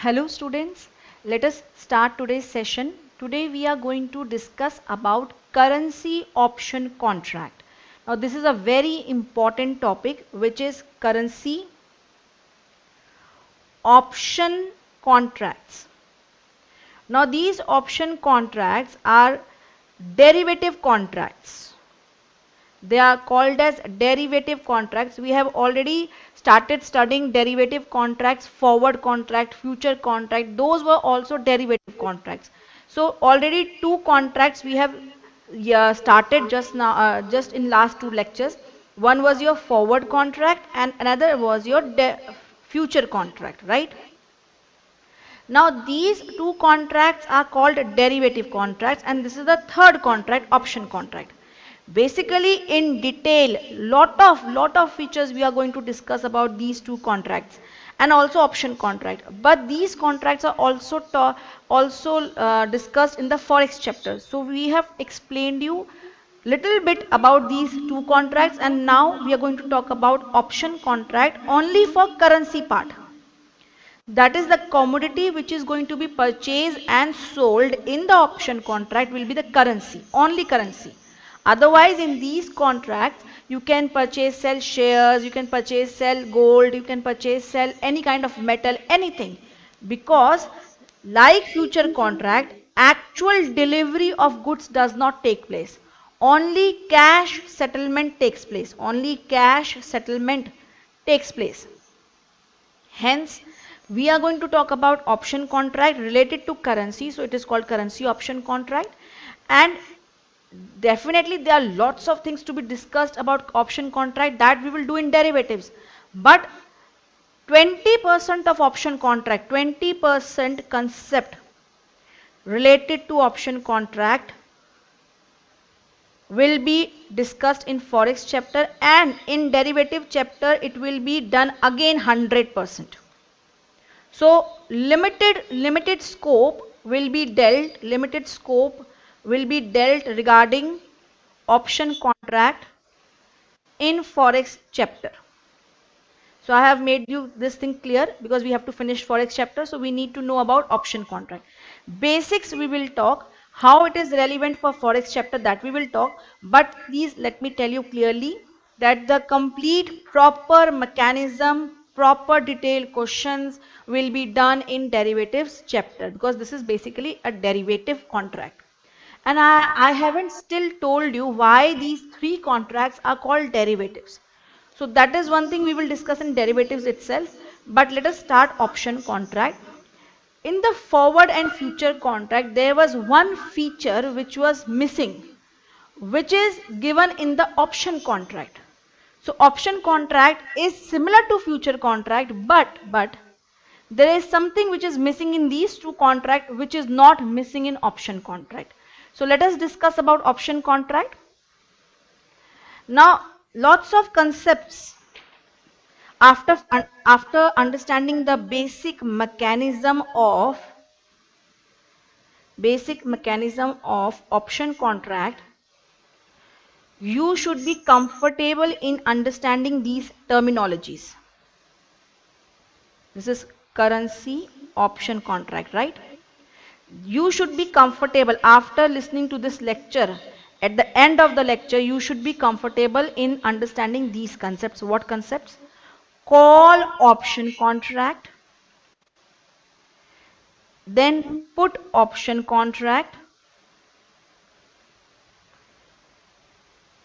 Hello students, let us start today's session. Today we are going to discuss about currency option contract. Now this is a very important topic which is currency option contracts. Now these option contracts are derivative contracts. They are called as derivative contracts. We have already started studying derivative contracts, forward contract, future contract. Those were also derivative contracts. So already two contracts we have started just now, just in last two lectures. One was your forward contract and another was your future contract, right? Now these two contracts are called derivative contracts, and this is the third contract, option contract. Basically in detail, lot of features we are going to discuss about these two contracts and also option contract. But these contracts are also discussed in the forex chapter. So we have explained you little bit about these two contracts, and now we are going to talk about option contract only for currency part. That is the commodity which is going to be purchased and sold in the option contract will be the currency, only currency. Otherwise in these contracts you can purchase, sell shares, you can purchase, sell gold, you can purchase, sell any kind of metal, anything. Because like future contract, actual delivery of goods does not take place. Only cash settlement takes place. Only cash settlement takes place. Hence, we are going to talk about option contract related to currency. So it is called currency option contract. And definitely there are lots of things to be discussed about option contract that we will do in derivatives. But 20% of option contract, 20% concept related to option contract will be discussed in forex chapter, and in derivative chapter it will be done again 100%. So limited scope will be dealt, regarding option contract in forex chapter. So I have made you this thing clear because we have to finish forex chapter, so we need to know about option contract. Basics we will talk, how it is relevant for forex chapter that we will talk, but please let me tell you clearly that the complete proper mechanism, proper detailed questions will be done in derivatives chapter, because this is basically a derivative contract. And I haven't still told you why these three contracts are called derivatives. So that is one thing we will discuss in derivatives itself. But let us start option contract. In the forward and future contract, there was one feature which was missing, which is given in the option contract. So option contract is similar to future contract, but there is something which is missing in these two contracts which is not missing in option contract. So let us discuss about option contract. Now lots of concepts after understanding the basic mechanism of option contract, you should be comfortable in understanding these terminologies. This is currency option contract, right? You should be comfortable after listening to this lecture. At the end of the lecture, you should be comfortable in understanding these concepts. What concepts? Call option contract, then put option contract,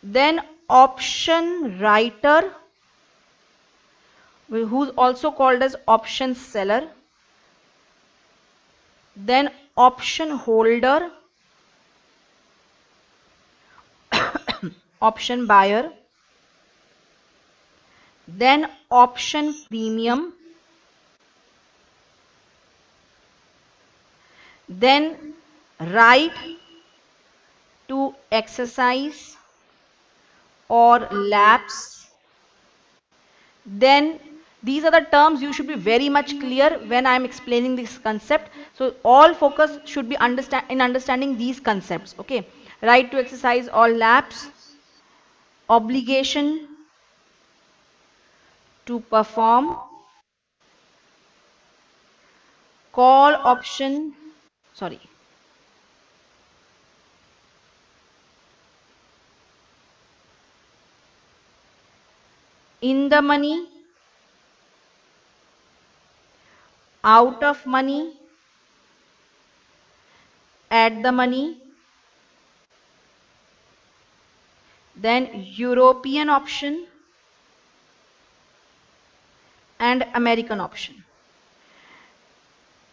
then option writer, who's also called as option seller, then option holder, option buyer, then option premium, then right to exercise or lapse. Then these are the terms you should be very much clear when I am explaining this concept. So all focus should be understanding these concepts. Okay, right to exercise or lapse, obligation to perform, call option, sorry, in the money, out of money, at the money, then European option and American option.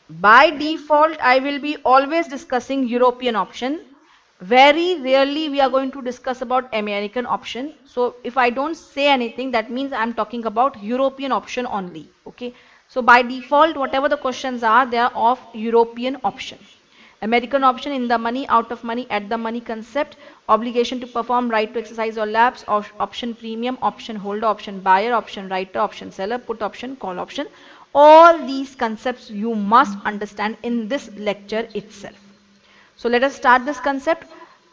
By default, I will be always discussing European option. Very rarely we are going to discuss about American option. So if I don't say anything, that means I'm talking about European option only. Okay. So by default, whatever the questions are, they are of European option. American option, in the money, out of money, at the money concept, obligation to perform, right to exercise or lapse, option premium, option holder, option buyer, option writer, option seller, put option, call option. All these concepts you must understand in this lecture itself. So let us start this concept.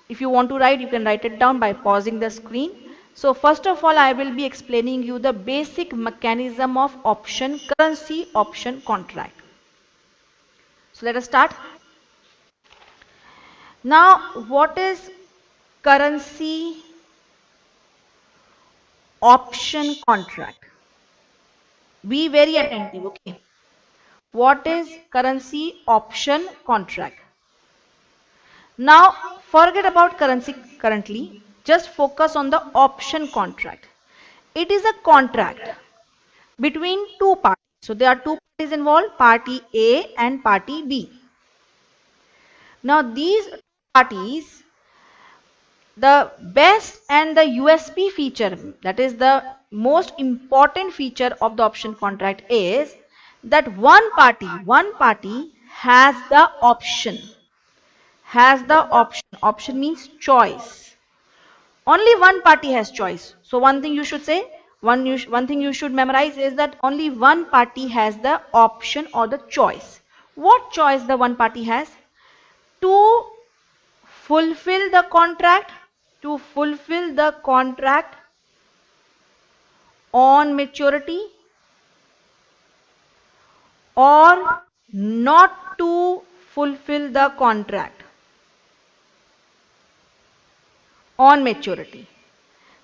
If you want to write, you can write it down by pausing the screen. So first of all, I will be explaining you the basic mechanism of option, currency option contract. So let us start. Now, what is currency option contract? Be very attentive, okay? What is currency option contract? Now, forget about currency currently. Just focus on the option contract. It is a contract between two parties. So, there are two parties involved, party A and party B. Now, these parties, the best and the USP feature, that is the most important feature of the option contract, is that one party has the option means choice. Only one party has choice. So one thing you should say, one thing you should memorize is that only one party has the option or the choice. What choice the one party has? To fulfill the contract, to fulfill the contract on maturity, or not to fulfill the contract on maturity.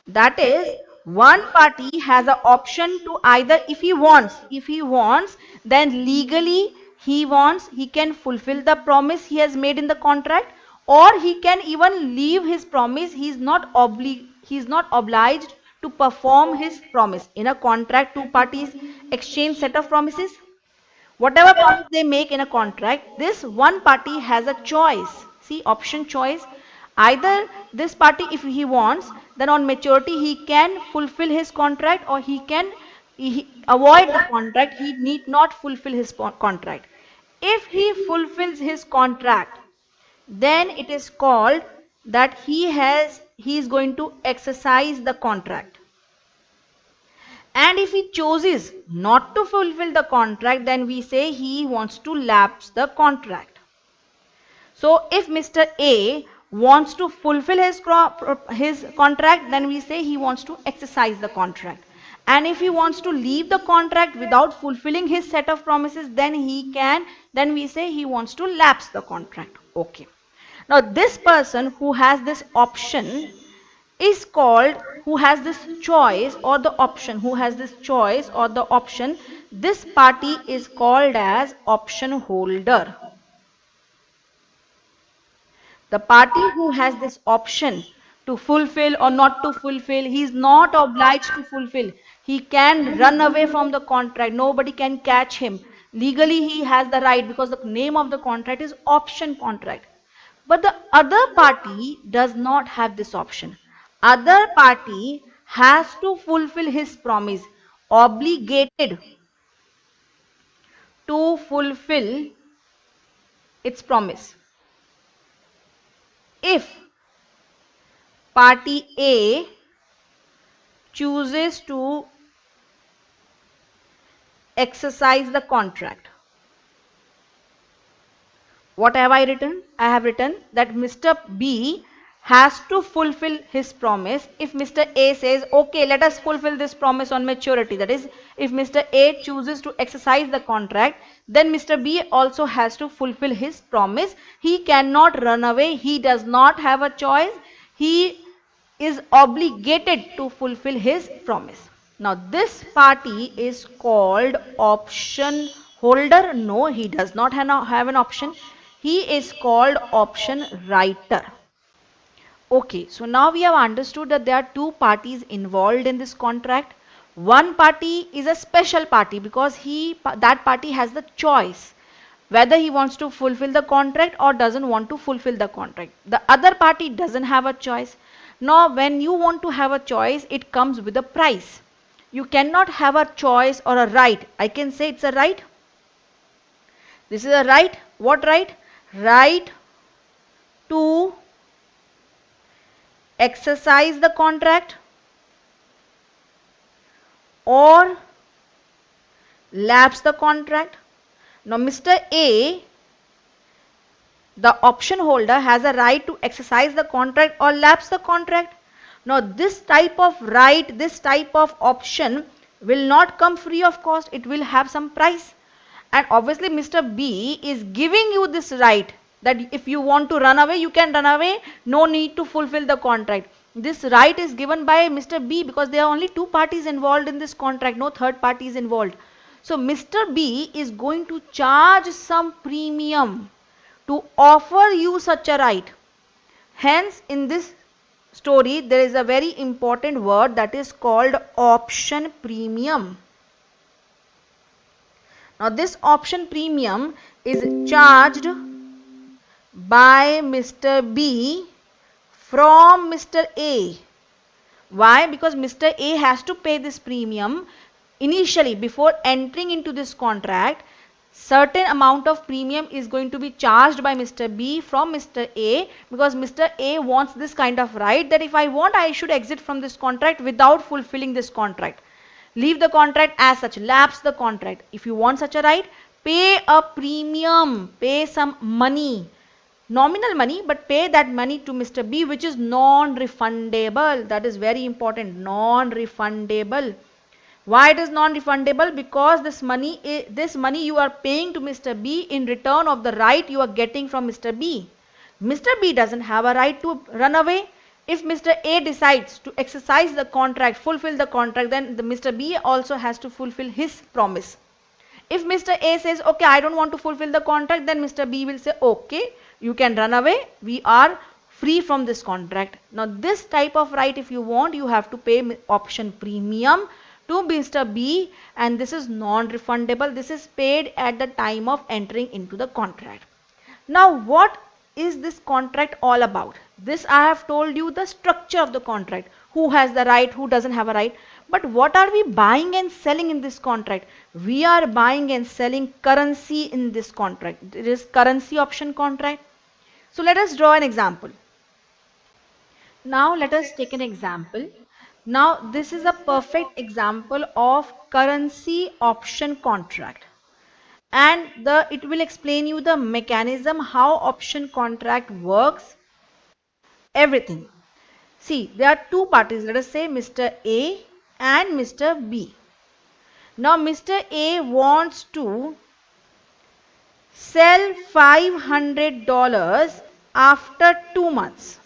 That is, one party has an option to either, if he wants, then legally he can fulfill the promise he has made in the contract, or he can even leave his promise. He is not obliged to perform his promise. In a contract, two parties exchange set of promises. Whatever promise they make in a contract, this one party has a choice. See, option choice. Either this party, if he wants, then on maturity he can fulfill his contract, or he can avoid the contract. He need not fulfill his contract. If he fulfills his contract, then it is called that he is going to exercise the contract. And if he chooses not to fulfill the contract, then we say he wants to lapse the contract. So if Mr. A wants to fulfill his contract, then we say he wants to exercise the contract. And if he wants to leave the contract without fulfilling his set of promises, then we say he wants to lapse the contract. Okay. Now this person who has this option is called, who has this choice or the option, this party is called as option holder. The party who has this option to fulfill or not to fulfill, he is not obliged to fulfill. He can run away from the contract. Nobody can catch him. Legally he has the right, because the name of the contract is option contract. But the other party does not have this option. Other party has to fulfill his promise, obligated to fulfill its promise. If party A chooses to exercise the contract, what have I written? I have written that Mr. B has to fulfill his promise. If Mr. A says, okay, let us fulfill this promise on maturity, that is, if Mr. A chooses to exercise the contract, then Mr. B also has to fulfill his promise. He cannot run away. He does not have a choice. He is obligated to fulfill his promise. Now, this party is called option holder. No, he does not have an option. He is called option writer. Okay, so now we have understood that there are two parties involved in this contract. One party is a special party because that party has the choice whether he wants to fulfill the contract or doesn't want to fulfill the contract. The other party doesn't have a choice. Now, when you want to have a choice, it comes with a price. You cannot have a choice or a right. I can say it's a right. This is a right. What right? Right to exercise the contract or lapse the contract. Now, Mr. A, the option holder, has a right to exercise the contract or lapse the contract. Now, this type of right, this type of option will not come free of cost. It will have some price. And obviously, Mr. B is giving you this right that if you want to run away, you can run away. No need to fulfill the contract. This right is given by Mr. B because there are only two parties involved in this contract. No third party is involved. So, Mr. B is going to charge some premium to offer you such a right. Hence, in this story, there is a very important word that is called option premium. Now, this option premium is charged by Mr. B from Mr. A. Why? Because Mr. A has to pay this premium initially before entering into this contract. Certain amount of premium is going to be charged by Mr. B from Mr. A because Mr. A wants this kind of right that if I want, I should exit from this contract without fulfilling this contract. Leave the contract as such, lapse the contract. If you want such a right, pay a premium, pay some money, nominal money, but pay that money to Mr. B, which is non-refundable. That is very important, non-refundable. Why it is non-refundable? Because this money you are paying to Mr. B in return of the right you are getting from Mr. B. Mr. B doesn't have a right to run away. If Mr. A decides to exercise the contract, fulfill the contract, then Mr. B also has to fulfill his promise. If Mr. A says, okay, I don't want to fulfill the contract, then Mr. B will say, okay, you can run away. We are free from this contract. Now, this type of right, if you want, you have to pay option premium to Mr. B, and this is non-refundable. This is paid at the time of entering into the contract. Now, what is this contract all about? This I have told you the structure of the contract. Who has the right, who doesn't have a right. But what are we buying and selling in this contract? We are buying and selling currency in this contract. It is currency option contract. So let us draw an example. Now let us take an example. Now this is a perfect example of currency option contract. And it will explain you the mechanism, how option contract works, everything. See, there are two parties. Let us say Mr. A and Mr. B. Now Mr. A wants to sell $500 after 2 months.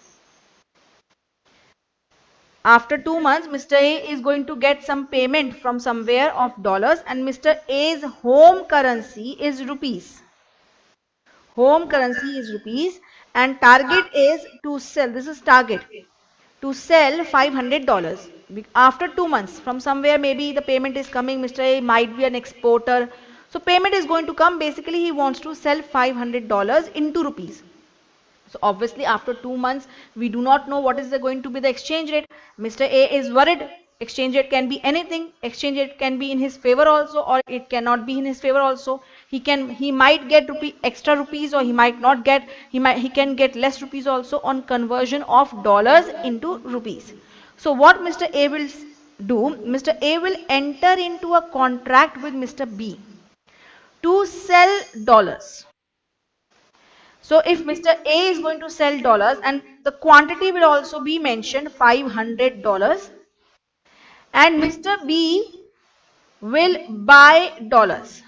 After 2 months, Mr. A is going to get some payment from somewhere of dollars, and Mr. A's home currency is rupees. Home currency is rupees, and target is to sell. This is target. To sell $500 after 2 months. From somewhere maybe the payment is coming. Mr. A might be an exporter. So payment is going to come. Basically, he wants to sell $500 into rupees. So obviously after 2 months, we do not know what is going to be the exchange rate. Mr. A is worried. Exchange rate can be anything. Exchange rate can be in his favor also, or it cannot be in his favor also. He might get extra rupees, or he might not get. He can get less rupees also on conversion of dollars into rupees. So what Mr. A will do? Mr. A will enter into a contract with Mr. B to sell dollars. So if Mr. A is going to sell dollars, and the quantity will also be mentioned $500, and Mr. B will buy dollars.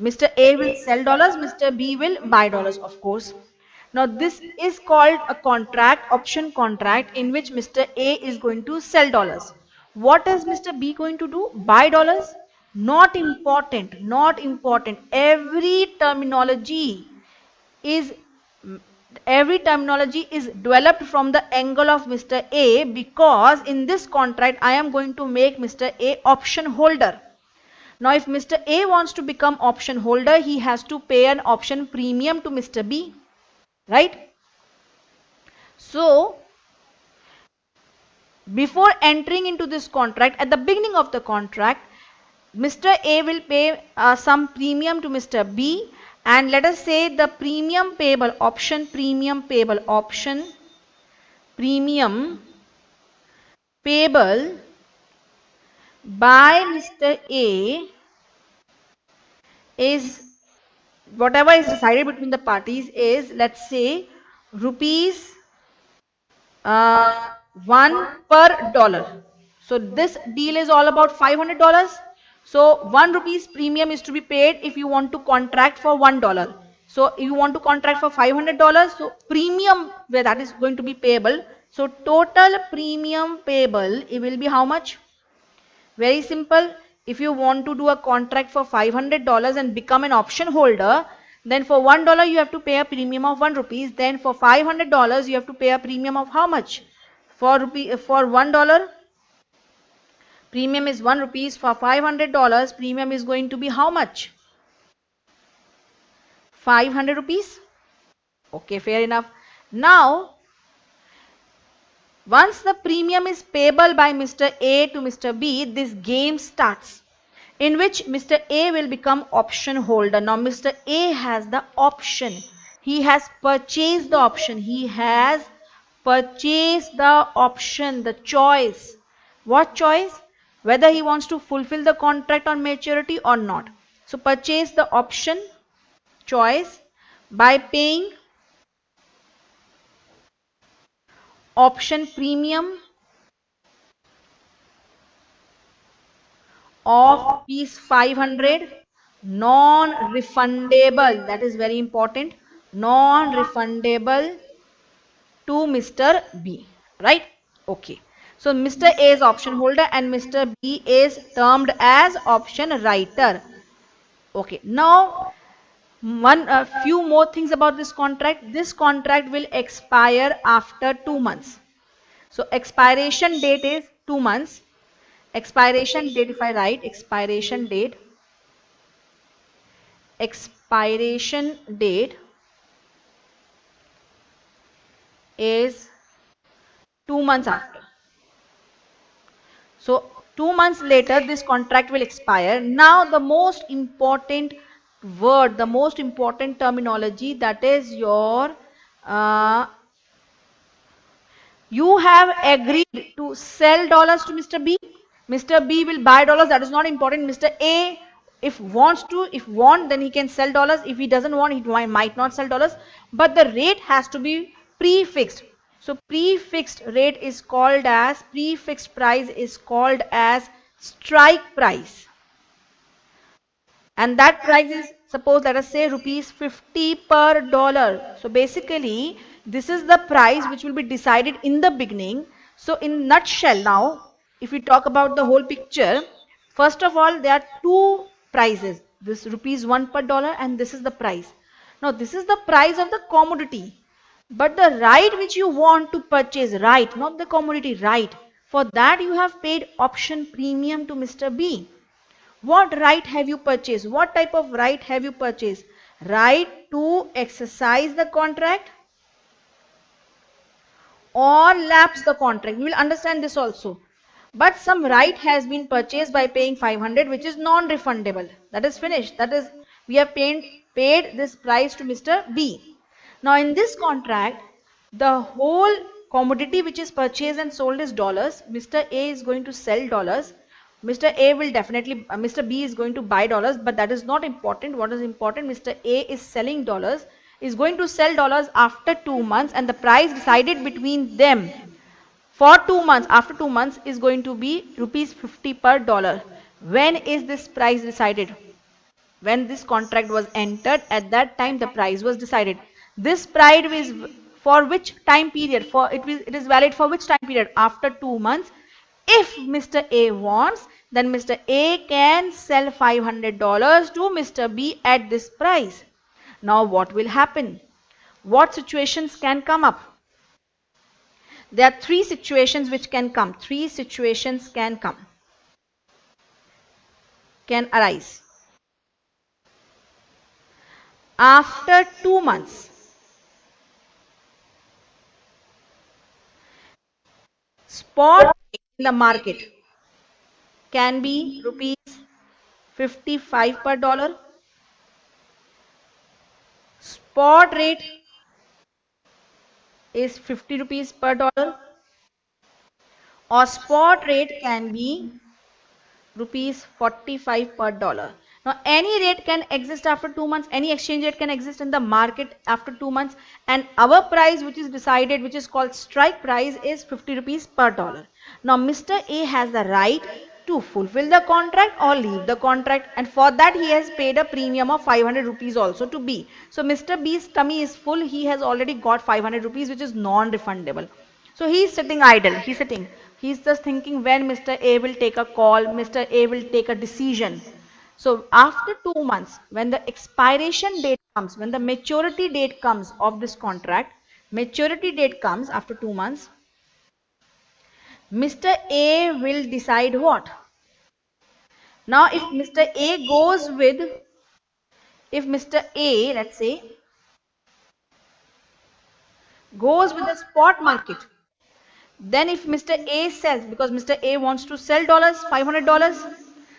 Mr. A will sell dollars, Mr. B will buy dollars, of course. Now this is called a contract, option contract, in which Mr. A is going to sell dollars. What is Mr. B going to do? Buy dollars? Not important, not important. Is every terminology is developed from the angle of Mr. A, because in this contract I am going to make Mr. A option holder. Now if Mr. A wants to become option holder, he has to pay an option premium to Mr. B, right? So before entering into this contract, at the beginning of the contract, Mr. A will pay some premium to Mr. B, and let us say the premium payable, option premium payable by Mr. A is, whatever is decided between the parties is, let's say, rupees 1 per dollar. So this deal is all about $500. So 1 rupees premium is to be paid if you want to contract for $1. So you want to contract for $500. So premium, where that is going to be payable. So total premium payable, it will be how much? Very simple. If you want to do a contract for $500 and become an option holder, then for $1 you have to pay a premium of 1 rupees. Then for $500 you have to pay a premium of how much? For $1 premium is 1 rupees. For $500 premium is going to be how much? 500 rupees. Okay, fair enough. Now once the premium is payable by Mr. A to Mr. B, this game starts, in which Mr. A will become option holder. Now Mr. A has the option. He has purchased the option. He has purchased the option, the choice. What choice? Whether he wants to fulfill the contract on maturity or not. So purchase the option choice by paying option premium of rupees 500, non-refundable, that is very important, non-refundable to Mr. B, right? Okay. So Mr. A is option holder and Mr. B is termed as option writer. Okay. Now a few more things about this contract. This contract will expire after 2 months. So expiration date is 2 months. Expiration date, if I write expiration date is 2 months after. So 2 months later this contract will expire. Now the most important word, the most important terminology, that is your you have agreed to sell dollars to Mr. B. Mr. B will buy dollars. That is not important. Mr. A, if want, then he can sell dollars. If he doesn't want, he might not sell dollars. But the rate has to be prefixed. So prefixed rate is called as, prefixed price is called as strike price. And that price is, suppose let us say rupees 50 per dollar. So basically this is the price which will be decided in the beginning. So in nutshell, now if we talk about the whole picture, first of all there are two prices, this rupees 1 per dollar and this is the price. Now this is the price of the commodity, but the right which you want to purchase, right, not the commodity, right, for that you have paid option premium to Mr. B. What right have you purchased? What type of right have you purchased? Right to exercise the contract or lapse the contract. You will understand this also. But some right has been purchased by paying 500, which is non-refundable. That is finished. That is, we have paid this price to Mr. B. Now in this contract, the whole commodity which is purchased and sold is dollars. Mr. A is going to sell dollars. Mr. A will definitely, Mr. B is going to buy dollars, but that is not important. What is important? Mr. A is selling dollars. is going to sell dollars after 2 months, and the price decided between them for 2 months, after 2 months, is going to be rupees 50 per dollar. When is this price decided? When this contract was entered, at that time the price was decided. This price is for which time period? It is valid for which time period? After 2 months. If Mr. A wants, then Mr. A can sell $500 to Mr. B at this price. Now what will happen? What situations can come up? There are three situations which can come. Three situations can arise. After 2 months, spot in the market can be rupees 55 per dollar. Spot rate is 50 rupees per dollar, or spot rate can be rupees 45 per dollar. Now any rate can exist after 2 months, any exchange rate can exist in the market after 2 months, and our price which is decided, which is called strike price, is 50 rupees per dollar. Now Mr. A has the right to fulfill the contract or leave the contract, and for that he has paid a premium of 500 rupees also to B. So Mr. B's tummy is full, he has already got 500 rupees which is non-refundable. So he is sitting idle. He's just thinking when Mr. A will take a call, Mr. A will take a decision. So after 2 months, when the expiration date comes, when the maturity date comes of this contract, maturity date comes after 2 months, Mr. A will decide what? Now if Mr. A goes with, if Mr. A, let's say, goes with the spot market, then if Mr. A sells, because Mr. A wants to sell dollars, $500,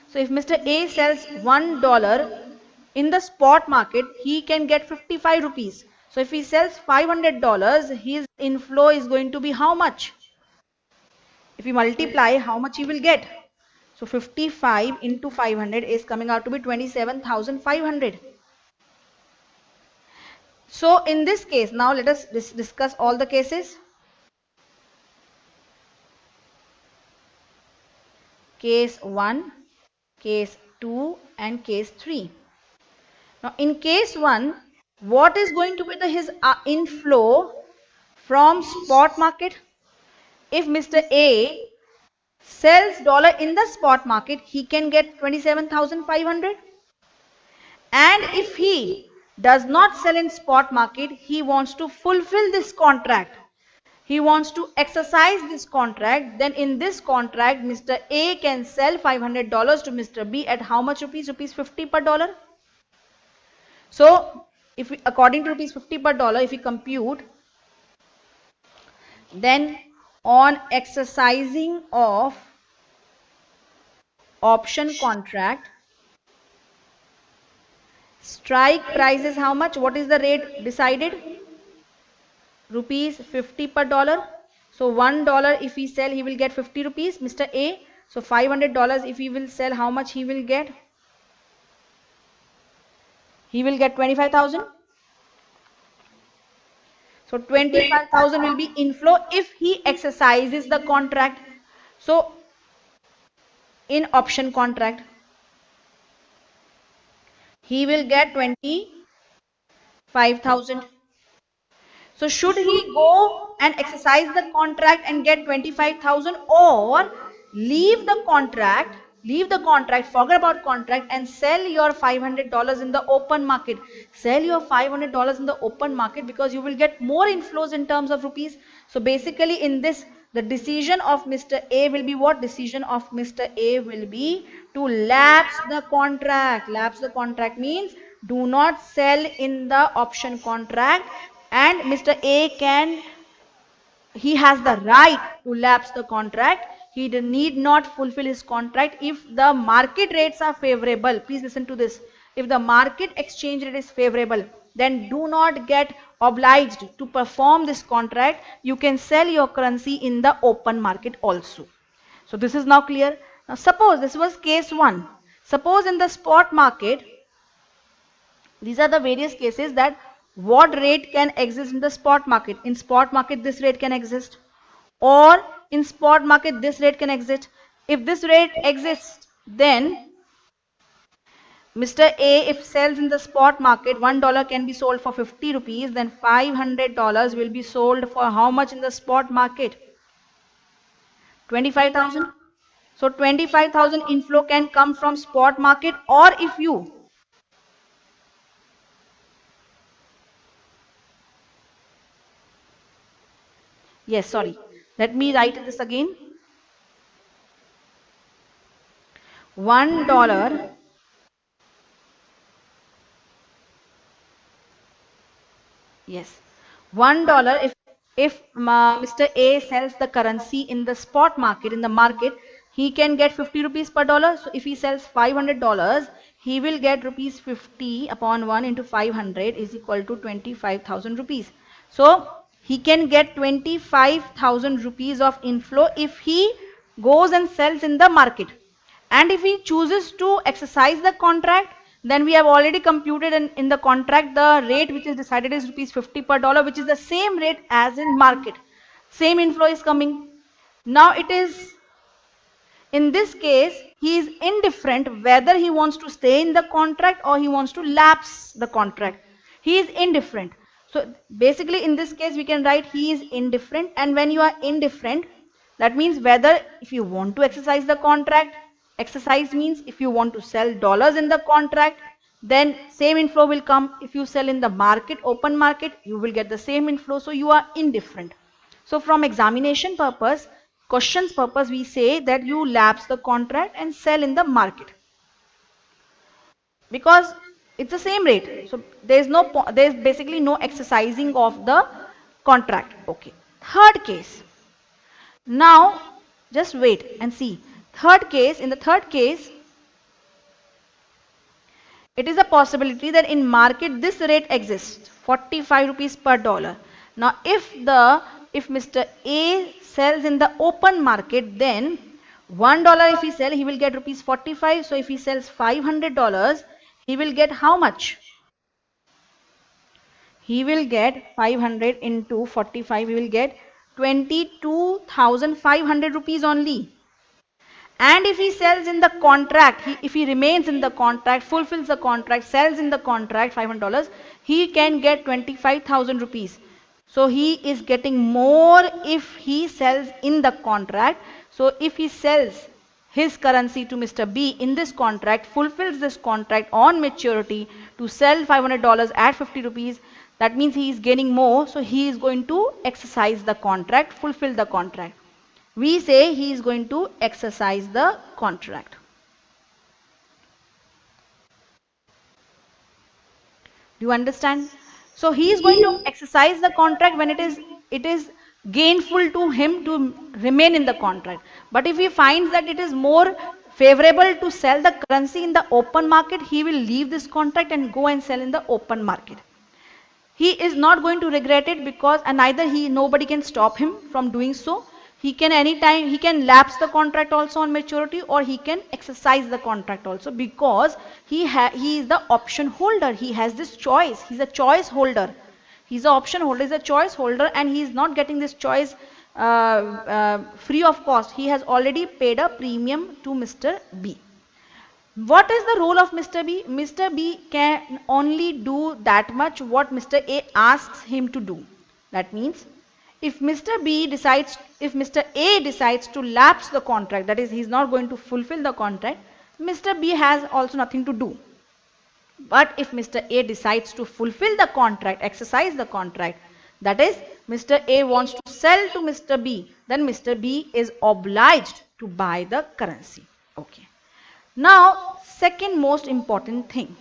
so if Mr. A sells $1 in the spot market, he can get 55 rupees. So if he sells $500, his inflow is going to be how much? If we multiply, how much he will get? So 55 into 500 is coming out to be 27,500. So in this case, now let us discuss all the cases. Case 1, case 2 and case 3. Now in case 1, what is going to be his inflow from spot market? If Mr. A sells dollar in the spot market, he can get 27,500. And if he does not sell in spot market, he wants to fulfill this contract, he wants to exercise this contract, then in this contract Mr. A can sell $500 to Mr. B at how much rupees? Rupees 50 per dollar. So if we, according to rupees 50 per dollar, if we compute, then on exercising of option contract, strike price is how much? What is the rate decided? Rupees 50 per dollar. So $1 if he sell, he will get 50 rupees, Mr. A. So $500 if he will sell, how much he will get? He will get 25,000. So 25,000 will be inflow if he exercises the contract. So in option contract, he will get 25,000. So should he go and exercise the contract and get 25,000, or leave the contract, forget about contract and sell your $500 in the open market? Sell your $500 in the open market because you will get more inflows in terms of rupees. So basically in this, the decision of Mr. A will be what? Decision of Mr. A will be to lapse the contract. Lapse the contract means do not sell in the option contract, and Mr. A he has the right to lapse the contract. He need not fulfill his contract if the market rates are favorable. Please listen to this. If the market exchange rate is favorable, then do not get obliged to perform this contract. You can sell your currency in the open market also. So this is now clear. Now suppose this was case 1. Suppose in the spot market, these are the various cases that what rate can exist in the spot market. In spot market this rate can exist, or in spot market this rate can exist. If this rate exists, then Mr. A, if sells in the spot market, $1 can be sold for 50 rupees, then $500 will be sold for how much in the spot market? 25,000. So 25,000 inflow can come from spot market, or if you, yes, sorry, let me write this again. $1, yes, $1, if Mr. A sells the currency in the spot market, in the market, he can get 50 rupees per dollar. So if he sells $500, he will get rupees 50 upon 1 into 500 is equal to 25,000 rupees. So he can get 25,000 rupees of inflow if he goes and sells in the market. And if he chooses to exercise the contract, then we have already computed in the contract the rate which is decided is rupees 50 per dollar, which is the same rate as in market. Same inflow is coming. Now it is, in this case, he is indifferent whether he wants to stay in the contract or he wants to lapse the contract. He is indifferent. So basically in this case we can write he is indifferent, and when you are indifferent, that means whether if you want to exercise the contract, exercise means if you want to sell dollars in the contract, then same inflow will come. If you sell in the market, open market, you will get the same inflow. So you are indifferent. So from examination purpose, questions purpose, we say that you lapse the contract and sell in the market, because it's the same rate. So there's basically no exercising of the contract. Okay. Third case. Now just wait and see. Third case, in the third case, it is a possibility that in market this rate exists, 45 rupees per dollar. Now if Mr. A sells in the open market, then $1 if he sells, he will get rupees 45. So if he sells $500, he will get how much? He will get 500 into 45, he will get 22,500 rupees only. And if he sells in the contract, if he remains in the contract, fulfills the contract, sells in the contract $500, he can get 25,000 rupees. So he is getting more if he sells in the contract. So if he sells his currency to Mr. B in this contract, fulfills this contract on maturity to sell $500 at 50 rupees, that means he is gaining more. So he is going to exercise the contract, fulfill the contract. We say he is going to exercise the contract. Do you understand? So he is going to exercise the contract when it is gainful to him to remain in the contract. But if he finds that it is more favorable to sell the currency in the open market, he will leave this contract and go and sell in the open market. He is not going to regret it, because and neither nobody can stop him from doing so. He can anytime, he can lapse the contract also on maturity, or he can exercise the contract also, because he is the option holder. He has this choice. He's a choice holder. He's an option holder, he's a choice holder, and he is not getting this choice free of cost. He has already paid a premium to Mr. B. What is the role of Mr. B? Mr. B can only do that much what Mr. A asks him to do. That means if Mr. A decides to lapse the contract, that is, he is not going to fulfill the contract, Mr. B has also nothing to do. But if Mr. A decides to fulfill the contract, exercise the contract, that is, Mr. A wants to sell to Mr. B, then Mr. B is obliged to buy the currency. Okay. Now, second most important thing.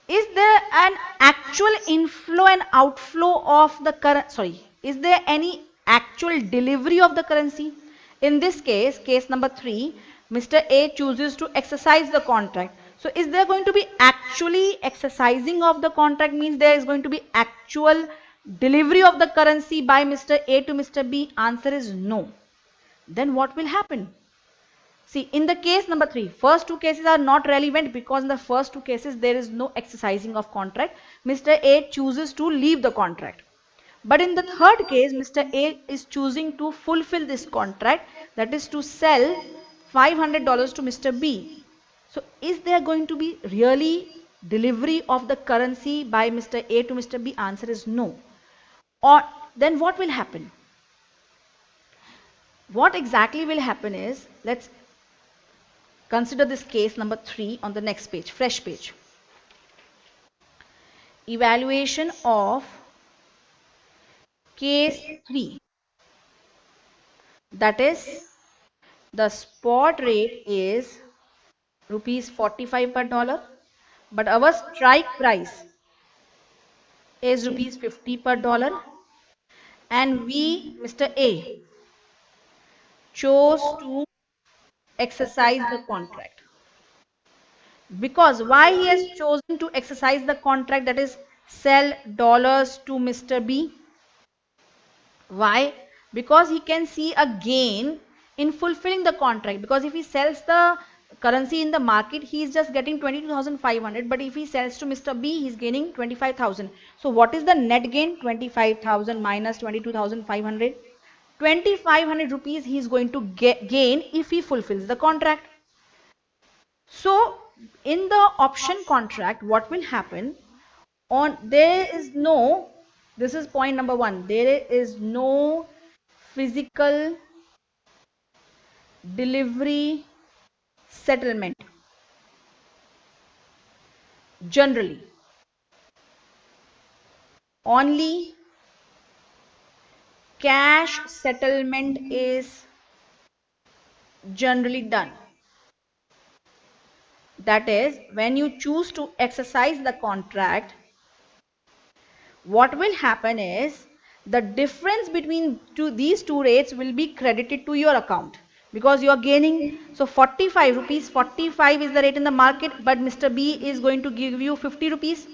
Is there an actual inflow and outflow of the currency? Is there any actual delivery of the currency? In this case, case number 3, Mr. A chooses to exercise the contract. So is there going to be actually exercising of the contract, means there is going to be actual delivery of the currency by Mr. A to Mr. B? Answer is no. Then what will happen? See, in the case number 3, first two cases are not relevant because in the first two cases there is no exercising of contract. Mr. A chooses to leave the contract. But in the third case, Mr. A is choosing to fulfill this contract, that is to sell $500 to Mr. B. So, is there going to be really delivery of the currency by Mr. A to Mr. B? Answer is no. Or then what will happen? What exactly will happen is, let's consider this case number 3 on the next page, fresh page. Evaluation of case 3. That is, the spot rate is rupees 45 per dollar, but our strike price is rupees 50 per dollar, and we, Mr. A, chose to exercise the contract. Because why he has chosen to exercise the contract, that is sell dollars to Mr. B? Why? Because he can see a gain in fulfilling the contract. Because if he sells the currency in the market, he is just getting 22,500. But if he sells to Mr. B, he is gaining 25,000. So what is the net gain? 25,000 minus 22,500. 2,500 rupees he is going to gain if he fulfills the contract. So in the option contract, what will happen? There is no, this is point number 1, there is no physical delivery settlement generally. Only cash settlement is generally done. That is, when you choose to exercise the contract, what will happen is the difference between these two rates will be credited to your account because you are gaining. So 45 rupees, 45 is the rate in the market, but Mr. B is going to give you 50 rupees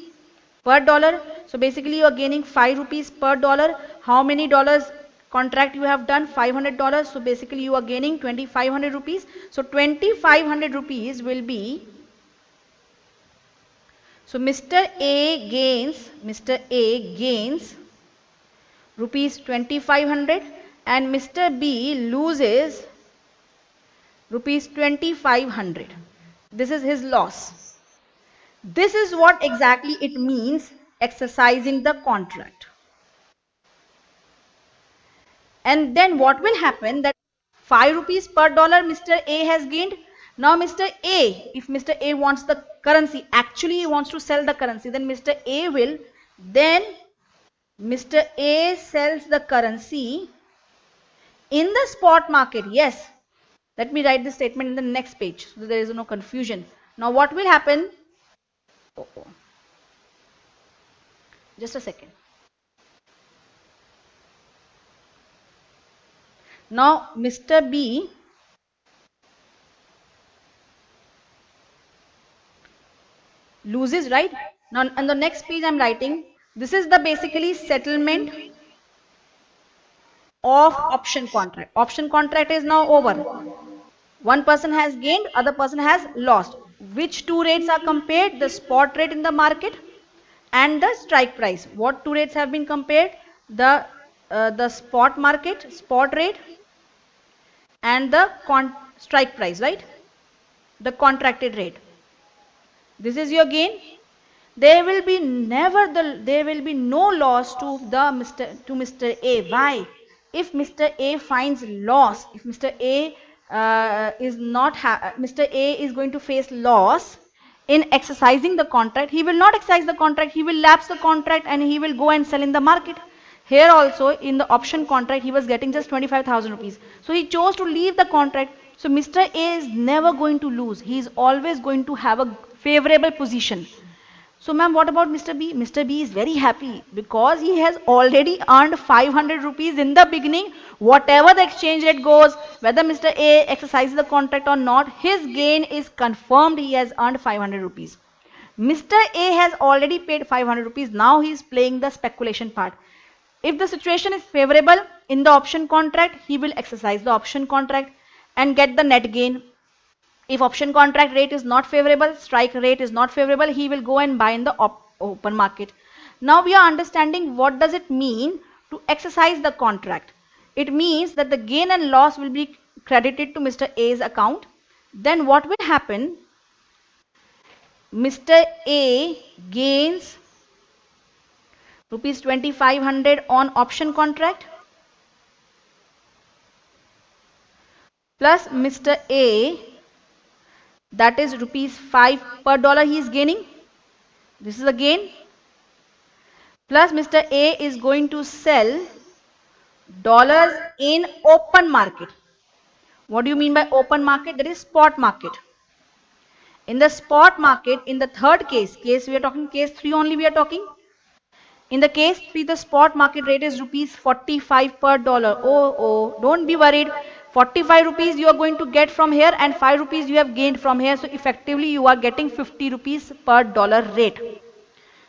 per dollar. So basically you are gaining 5 rupees per dollar. How many dollars contract you have done? $500. So basically you are gaining 2,500 rupees. So 2,500 rupees will be, so Mr. A gains rupees 2,500 and Mr. B loses rupees 2,500. This is his loss. This is what exactly it means exercising the contract. And then what will happen, that 5 rupees per dollar Mr. A has gained. Now Mr. A, if Mr. A wants the currency, actually he wants to sell the currency, then Mr. A sells the currency in the spot market. Yes, let me write this statement in the next page so there is no confusion. Now what will happen? Just a second. Now Mr. B loses, right? Now on the next page I am writing, this is the basically settlement of option contract. Option contract is now over. One person has gained, other person has lost. Which two rates are compared? The spot rate in the market and the strike price. What two rates have been compared? The spot market, spot rate, and the strike price, right? The contracted rate. This is your gain. There will be no loss to Mr. A. Why? If Mr. A finds loss, if Mr. A Mr. A is going to face loss in exercising the contract, he will not exercise the contract, he will lapse the contract and he will go and sell in the market. Here also in the option contract he was getting just 25,000 rupees. So he chose to leave the contract. So Mr. A is never going to lose. He is always going to have a favorable position. So ma'am, what about Mr. B? Mr. B is very happy because he has already earned 500 rupees in the beginning. Whatever the exchange rate goes, whether Mr. A exercises the contract or not, his gain is confirmed. He has earned 500 rupees. Mr. A has already paid 500 rupees. Now he is playing the speculation part. If the situation is favorable in the option contract, he will exercise the option contract and get the net gain. If option contract rate is not favorable, strike rate is not favorable, he will go and buy in the open market. Now we are understanding what does it mean to exercise the contract. It means that the gain and loss will be credited to Mr. A's account. Then what will happen? Mr. A gains rupees 2500 on option contract, plus Mr. A, that is rupees 5 per dollar he is gaining. This is a gain. Plus Mr. A is going to sell dollars in open market. What do you mean by open market? That is spot market. In the spot market, in the third case we are talking, case 3 only we are talking. In the case 3, the spot market rate is rupees 45 per dollar. Oh, don't be worried. 45 rupees you are going to get from here and 5 rupees you have gained from here. So effectively you are getting 50 rupees per dollar rate.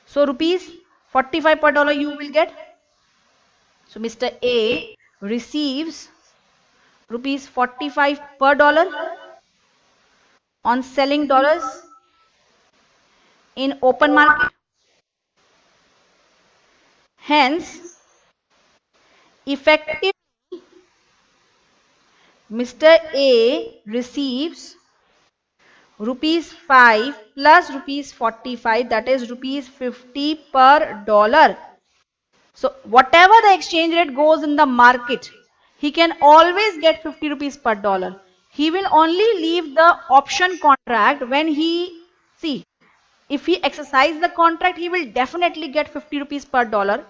So rupees 45 per dollar you will get. So Mr. A receives rupees 45 per dollar on selling dollars in open market. Hence, effectively Mr. A receives rupees 5 plus rupees 45, that is rupees 50 per dollar. So whatever the exchange rate goes in the market, he can always get 50 rupees per dollar. He will only leave the option contract when he, see, if he exercises the contract, he will definitely get 50 rupees per dollar.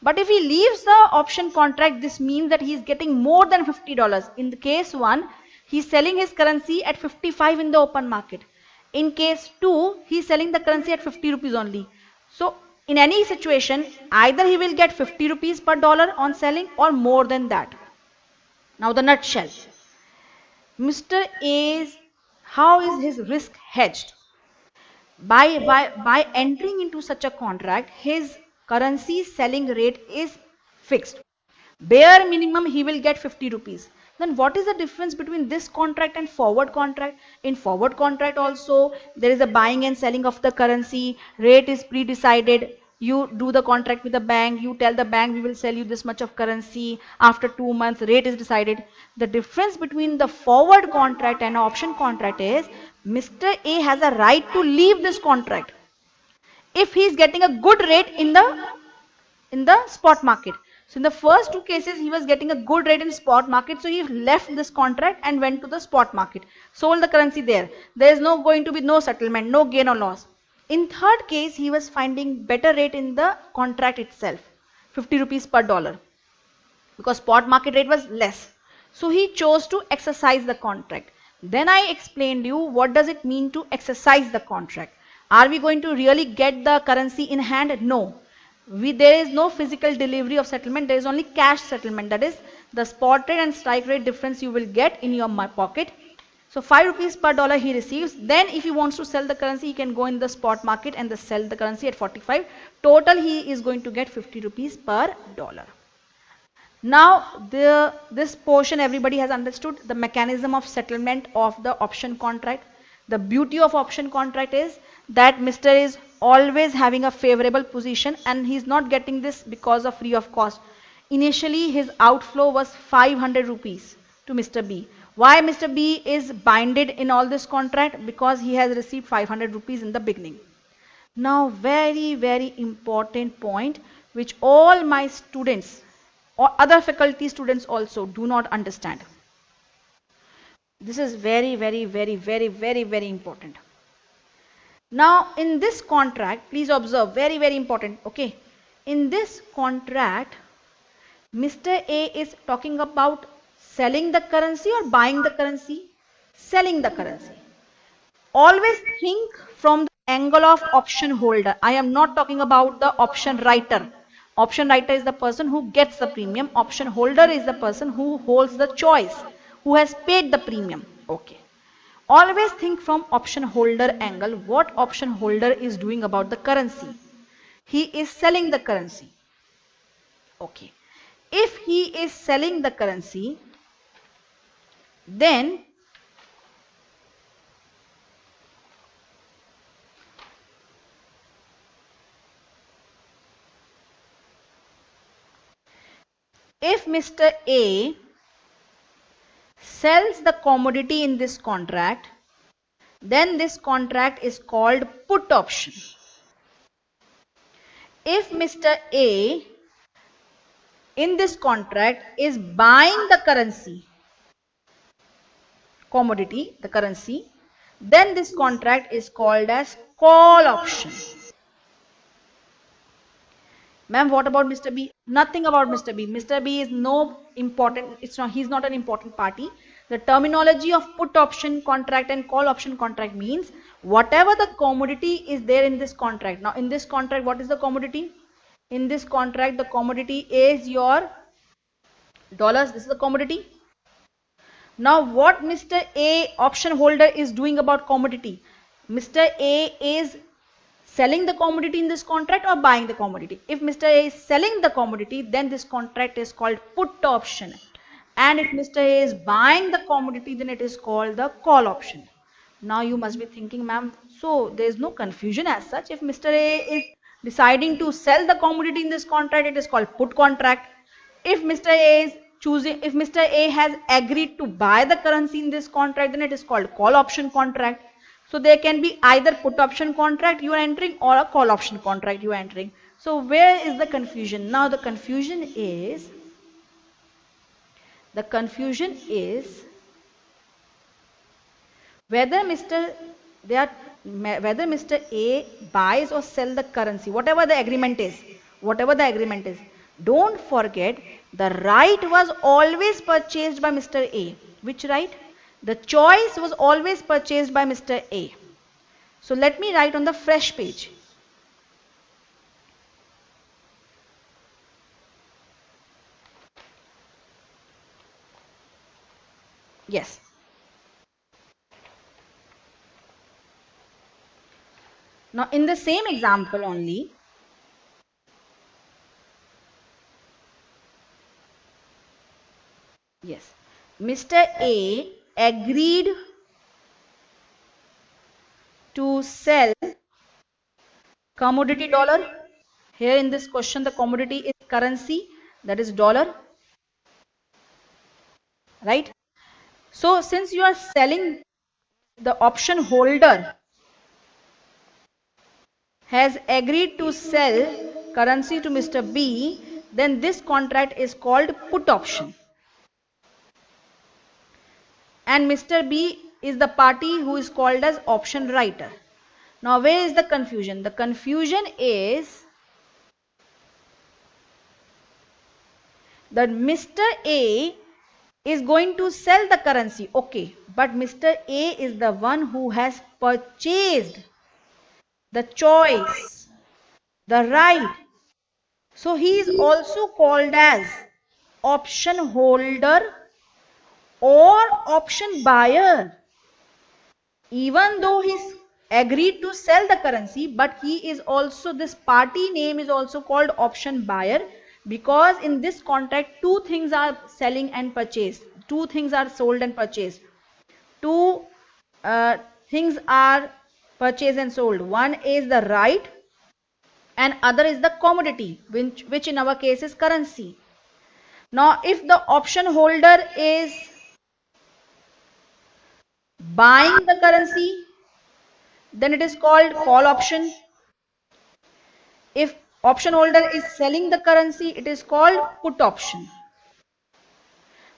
But if he leaves the option contract, this means that he is getting more than $50. In the case 1, he is selling his currency at 55 in the open market. In case 2, he is selling the currency at 50 rupees only. So in any situation, either he will get 50 rupees per dollar on selling or more than that. Now the nutshell. Mr. A's, how is his risk hedged? By entering into such a contract, his currency selling rate is fixed. Bare minimum he will get 50 rupees. Then what is the difference between this contract and forward contract? In forward contract also there is a buying and selling of the currency, rate is pre-decided. You do the contract with the bank, you tell the bank we will sell you this much of currency, after 2 months rate is decided. The difference between the forward contract and option contract is Mr. A has a right to leave this contract if he is getting a good rate in the spot market. So in the first 2 cases he was getting a good rate in spot market, so he left this contract and went to the spot market, sold the currency there. There is going to be no settlement, no gain or loss. In third case he was finding better rate in the contract itself, 50 rupees per dollar, because spot market rate was less. So he chose to exercise the contract. Then I explained you what does it mean to exercise the contract. Are we going to really get the currency in hand? No. There is no physical delivery of settlement. There is only cash settlement. That is the spot rate and strike rate difference you will get in your pocket. So 5 rupees per dollar he receives. Then if he wants to sell the currency, he can go in the spot market and sell the currency at 45. Total he is going to get 50 rupees per dollar. Now this portion everybody has understood, the mechanism of settlement of the option contract. The beauty of option contract is that Mr. is always having a favorable position and he is not getting this because of free of cost. Initially his outflow was 500 rupees to Mr. B. Why Mr. B is binded in all this contract? Because he has received 500 rupees in the beginning. Now very important point which all my students or other faculty students also do not understand. This is very important. Now in this contract, please observe, very important, okay. In this contract, Mr. A is talking about selling the currency or buying the currency? Selling the currency. Always think from the angle of option holder. I am not talking about the option writer. Option writer is the person who gets the premium. Option holder is the person who holds the choice, who has paid the premium. Okay. Always think from option holder angle. What option holder is doing about the currency? He is selling the currency. Okay. If he is selling the currency, then If Mr. A sells the commodity in this contract, then this contract is called put option. If Mr. A in this contract is buying the currency, commodity, the currency, then this contract is called as call option. Ma'am, what about Mr. B? Nothing about Mr. B. Mr. B is no important, he's not an important party. The terminology of put option contract and call option contract means whatever the commodity is there in this contract. Now in this contract, what is the commodity? In this contract, the commodity is your dollars. This is the commodity. Now what Mr. A option holder is doing about commodity? Mr. A is selling the commodity in this contract or buying the commodity. If Mr. A is selling the commodity, then this contract is called put option. And if Mr. A is buying the commodity, then it is called the call option. Now you must be thinking, ma'am, so there is no confusion as such. If Mr. A is deciding to sell the commodity in this contract, it is called put contract. If Mr. A is choosing, if Mr. A has agreed to buy the currency in this contract, then it is called call option contract. So there can be either put option contract you are entering or a call option contract you are entering. So where is the confusion? Now the confusion is whether Mr. A buys or sell the currency, whatever the agreement is. Don't forget the right was always purchased by Mr. A. Which right? The choice was always purchased by Mr. A. So let me write on the fresh page. Yes. Now in the same example only, yes, Mr. A agreed to sell commodity dollar. Here in this question, the commodity is currency, that is dollar, right? So since you are selling, the option holder has agreed to sell currency to Mr. B, then this contract is called put option. And Mr. B is the party who is called as option writer. Now where is the confusion? The confusion is that Mr. A is going to sell the currency. Okay, but Mr. A is the one who has purchased the choice, the right. So he is also called as option holder or option buyer. Even though he's agreed to sell the currency, but he is also, this party name is also called option buyer, because in this contract two things are selling and purchased. Two things are sold and purchased. Two things are purchased and sold. One is the right and other is the commodity, which in our case is currency. Now if the option holder is buying the currency, then it is called call option. If option holder is selling the currency, it is called put option.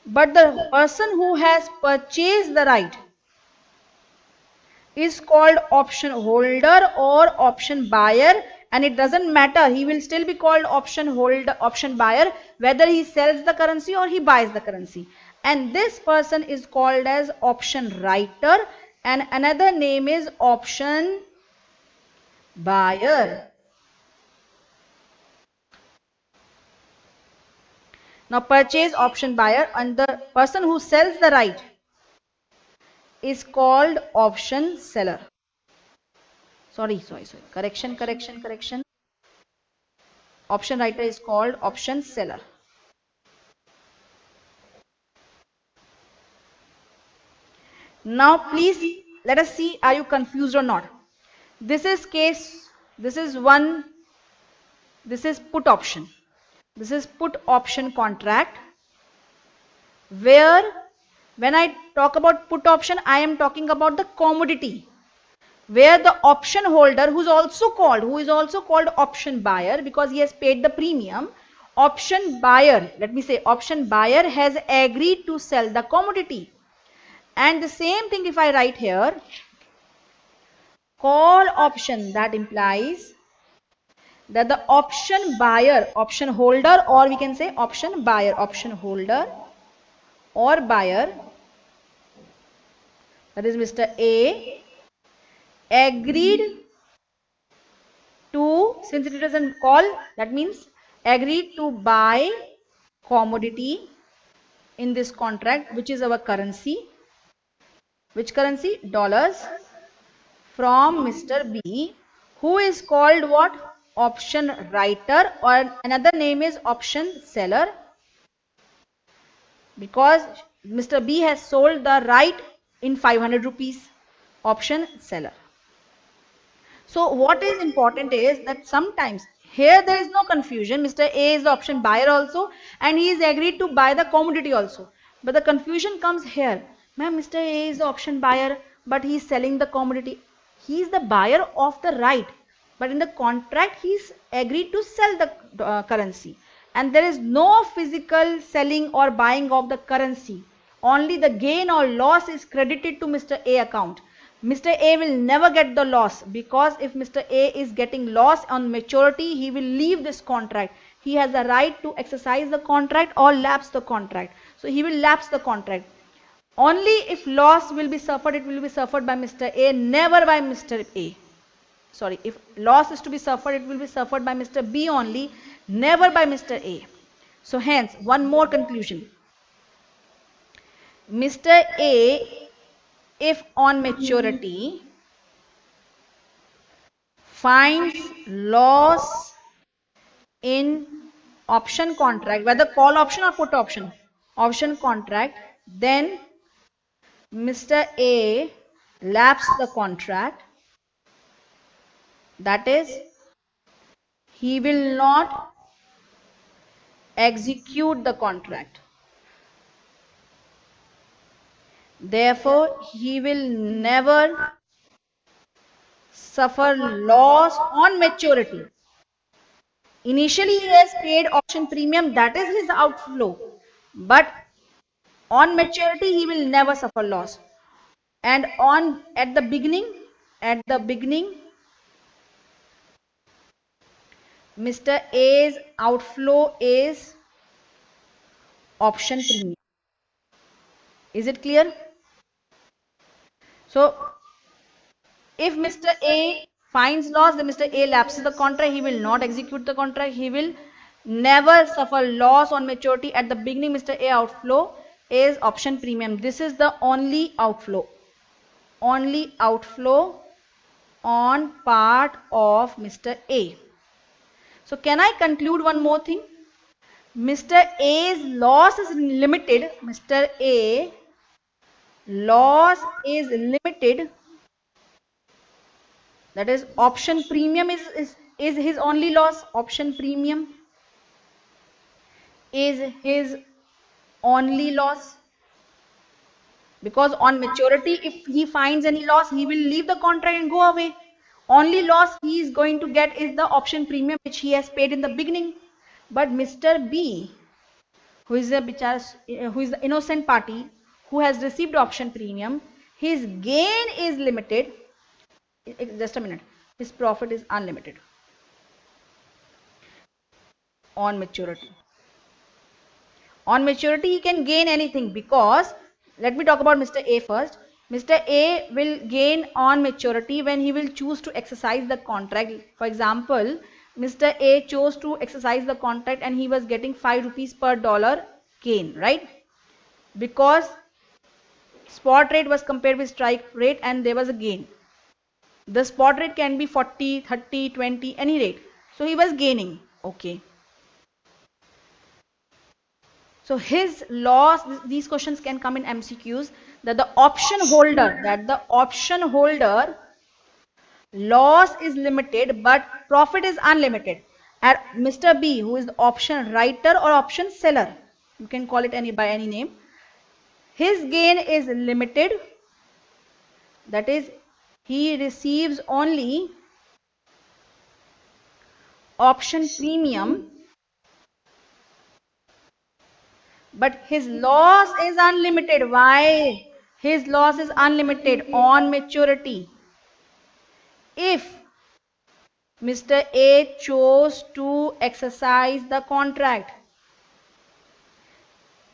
But the person who has purchased the right is called option holder or option buyer, and it doesn't matter, he will still be called option holder, option buyer, whether he sells the currency or he buys the currency. And this person is called as option writer, and another name is option buyer. Now purchase option buyer, and the person who sells the right is called option seller. Sorry. Correction. Option writer is called option seller. Now please let us see, are you confused or not? This is case, this is put option. This is put option contract, where when I talk about put option, I am talking about the commodity, where the option holder, who is also called option buyer because he has paid the premium, option buyer, let me say option buyer has agreed to sell the commodity. And the same thing if I write here, call option, that implies that the option buyer, option holder, or we can say option buyer, option holder or buyer, that is Mr. A, agreed to, since it is a call, that means agreed to buy commodity in this contract, which is our currency. Which currency? Dollars, from Mr. B, who is called what? Option writer, or another name is option seller, because Mr. B has sold the right in 500 rupees. Option seller. So what is important is that sometimes here there is no confusion. Mr. A is the option buyer also and he is agreed to buy the commodity also. But the confusion comes here. Ma'am, Mr. A is the option buyer but he is selling the commodity. He is the buyer of the right. But in the contract he is agreed to sell the currency. And there is no physical selling or buying of the currency. Only the gain or loss is credited to Mr. A account. Mr. A will never get the loss, because if Mr. A is getting loss on maturity, he will leave this contract. He has the right to exercise the contract or lapse the contract. So he will lapse the contract. Only if loss will be suffered, it will be suffered by Mr. A, never by Mr. A. Sorry, if loss is to be suffered, it will be suffered by Mr. B only, never by Mr. A. So hence, one more conclusion. Mr. A, if on maturity finds loss in option contract, whether call option or put option, option contract, then Mr. A lapses the contract. That is, he will not execute the contract. Therefore, he will never suffer loss on maturity. Initially, he has paid option premium, that is his outflow. But on maturity, he will never suffer loss. And at the beginning, Mr. A's outflow is option premium. Is it clear? So, if Mr. A finds loss, then Mr. A lapses the contract. He will not execute the contract. He will never suffer loss on maturity. At the beginning, Mr. A outflow is option premium. This is the only outflow. Only outflow on part of Mr. A. So can I conclude one more thing? Mr. A's loss is limited. Mr. A loss is limited. That is, option premium is his only loss. Option premium is his only loss. Because on maturity, if he finds any loss, he will leave the contract and go away. Only loss he is going to get is the option premium which he has paid in the beginning. But Mr. B, who is the innocent party, who has received option premium, his gain is limited. Just a minute. His profit is unlimited on maturity. On maturity, he can gain anything, because let me talk about Mr. A first. Mr. A will gain on maturity when he will choose to exercise the contract. For example, Mr. A chose to exercise the contract and he was getting 5 rupees per dollar gain, right? Because spot rate was compared with strike rate and there was a gain. The spot rate can be 40, 30, 20, any rate. So he was gaining. Okay. So his loss, these questions can come in MCQs, that the option holder loss is limited but profit is unlimited. And Mr. B, who is the option writer or option seller, you can call it any by any name, his gain is limited. That is, he receives only option premium, but his loss is unlimited. Why? His loss is unlimited on maturity. If Mr. A chose to exercise the contract.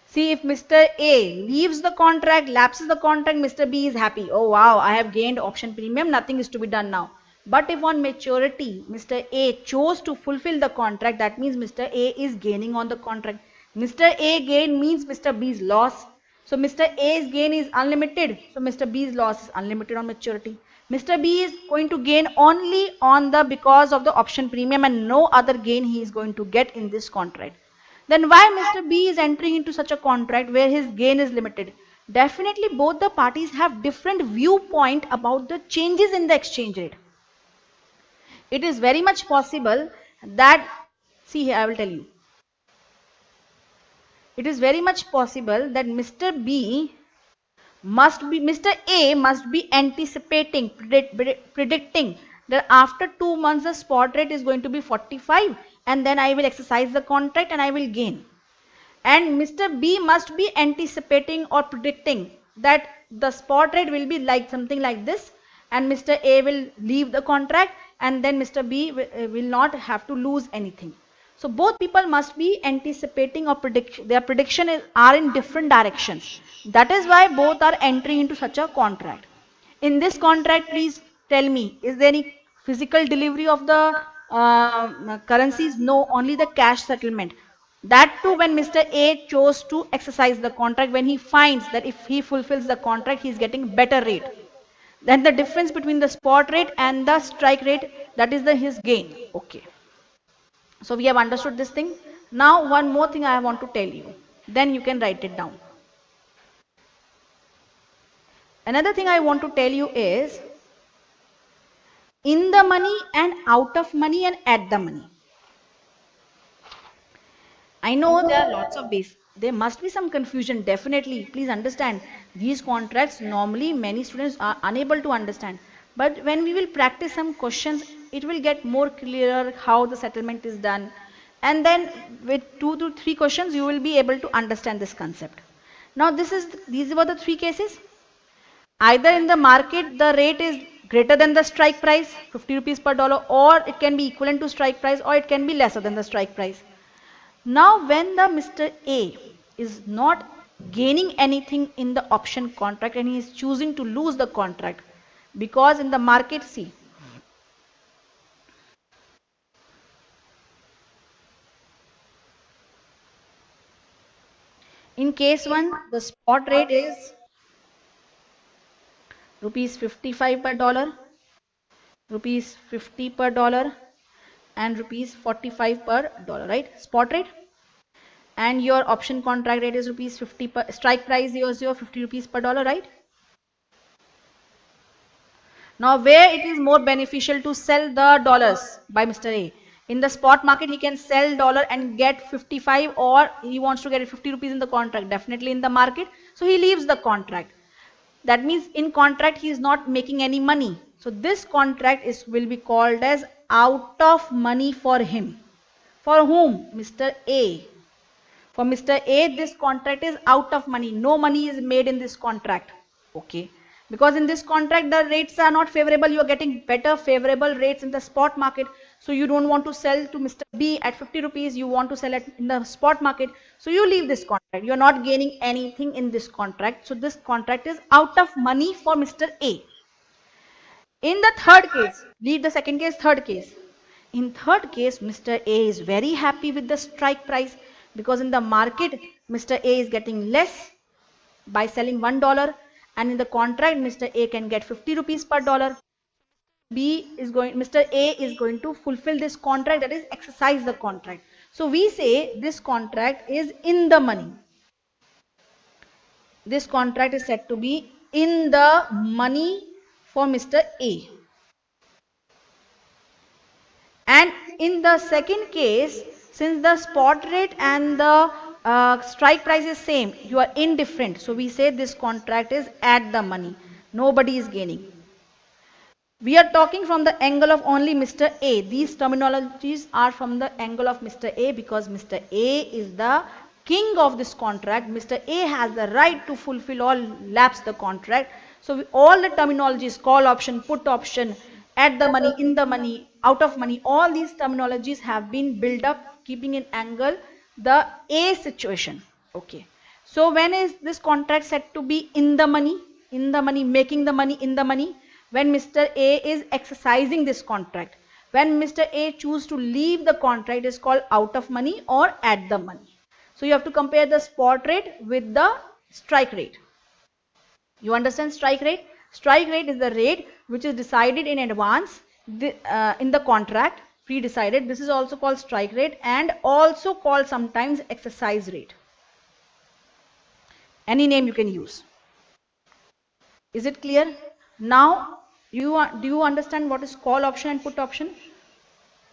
See, if Mr. A leaves the contract, lapses the contract, Mr. B is happy. Oh wow, I have gained option premium, nothing is to be done now. But if on maturity, Mr. A chose to fulfill the contract, that means Mr. A is gaining on the contract. Mr. A gain means Mr. B's loss. So Mr. A's gain is unlimited. So Mr. B's loss is unlimited on maturity. Mr. B is going to gain only on the because of the option premium and no other gain he is going to get in this contract. Then why Mr. B is entering into such a contract where his gain is limited? Definitely both the parties have different viewpoint about the changes in the exchange rate. It is very much possible that, see here I will tell you. It is very much possible that Mr. A must be anticipating, predicting that after 2 months the spot rate is going to be 45 and then I will exercise the contract and I will gain. And Mr. B must be anticipating or predicting that the spot rate will be like something like this and Mr. A will leave the contract and then Mr. B will not have to lose anything. So both people must be anticipating or their prediction are in different directions. That is why both are entering into such a contract. In this contract, please tell me, is there any physical delivery of the currencies? No, only the cash settlement. That too when Mr. A chose to exercise the contract, when he finds that if he fulfills the contract, he is getting better rate. Then the difference between the spot rate and the strike rate, that is his gain. Okay. So we have understood this thing. Now one more thing I want to tell you. Then you can write it down. Another thing I want to tell you is in the money and out of money and at the money. I know there are lots of ways. There must be some confusion, definitely. Please understand, these contracts normally many students are unable to understand. But when we will practice some questions, it will get more clearer how the settlement is done. And then with 2 to 3 questions, you will be able to understand this concept. Now these were the 3 cases. Either in the market, the rate is greater than the strike price, 50 rupees per dollar, or it can be equivalent to strike price, or it can be lesser than the strike price. Now when the Mr. A is not gaining anything in the option contract and he is choosing to lose the contract because in the market, see, in case 1 the spot rate is rupees 55 per dollar, rupees 50 per dollar and rupees 45 per dollar, right? Spot rate. And your option contract rate is rupees 50 per strike price is your 50 rupees per dollar, right? Now where it is more beneficial to sell the dollars by Mr. A? In the spot market he can sell dollar and get 55 or he wants to get 50 rupees in the contract, definitely in the market. So he leaves the contract. That means in contract he is not making any money. So this contract will be called as out of money for him. For whom? Mr. A. For Mr. A, this contract is out of money. No money is made in this contract. Okay. Because in this contract, the rates are not favorable. You are getting better favorable rates in the spot market. So you don't want to sell to Mr. B at 50 rupees. You want to sell it in the spot market. So you leave this contract. You are not gaining anything in this contract. So this contract is out of money for Mr. A. In the third case, leave the second case, third case. In third case, Mr. A is very happy with the strike price because in the market, Mr. A is getting less by selling $1 and in the contract, Mr. A can get 50 rupees per dollar. Mr. A is going to fulfill this contract, that is exercise the contract. So we say this contract is in the money. This contract is said to be in the money for Mr. A. And in the second case, since the spot rate and the strike price is same, you are indifferent. So we say this contract is at the money. Nobody is gaining. We are talking from the angle of only Mr. A. These terminologies are from the angle of Mr. A because Mr. A is the king of this contract. Mr. A has the right to fulfill or lapse the contract. So all the terminologies, call option, put option, at the money, in the money, out of money, all these terminologies have been built up keeping in angle the A situation. Okay. So when is this contract said to be in the money? In the money, making the money in the money? When Mr. A is exercising this contract. When Mr. A chooses to leave the contract, it is called out of money or at the money. So you have to compare the spot rate with the strike rate. You understand strike rate? Strike rate is the rate which is decided in advance in the contract, pre-decided. This is also called strike rate and also called sometimes exercise rate. Any name you can use. Is it clear? Now, do you understand what is call option and put option?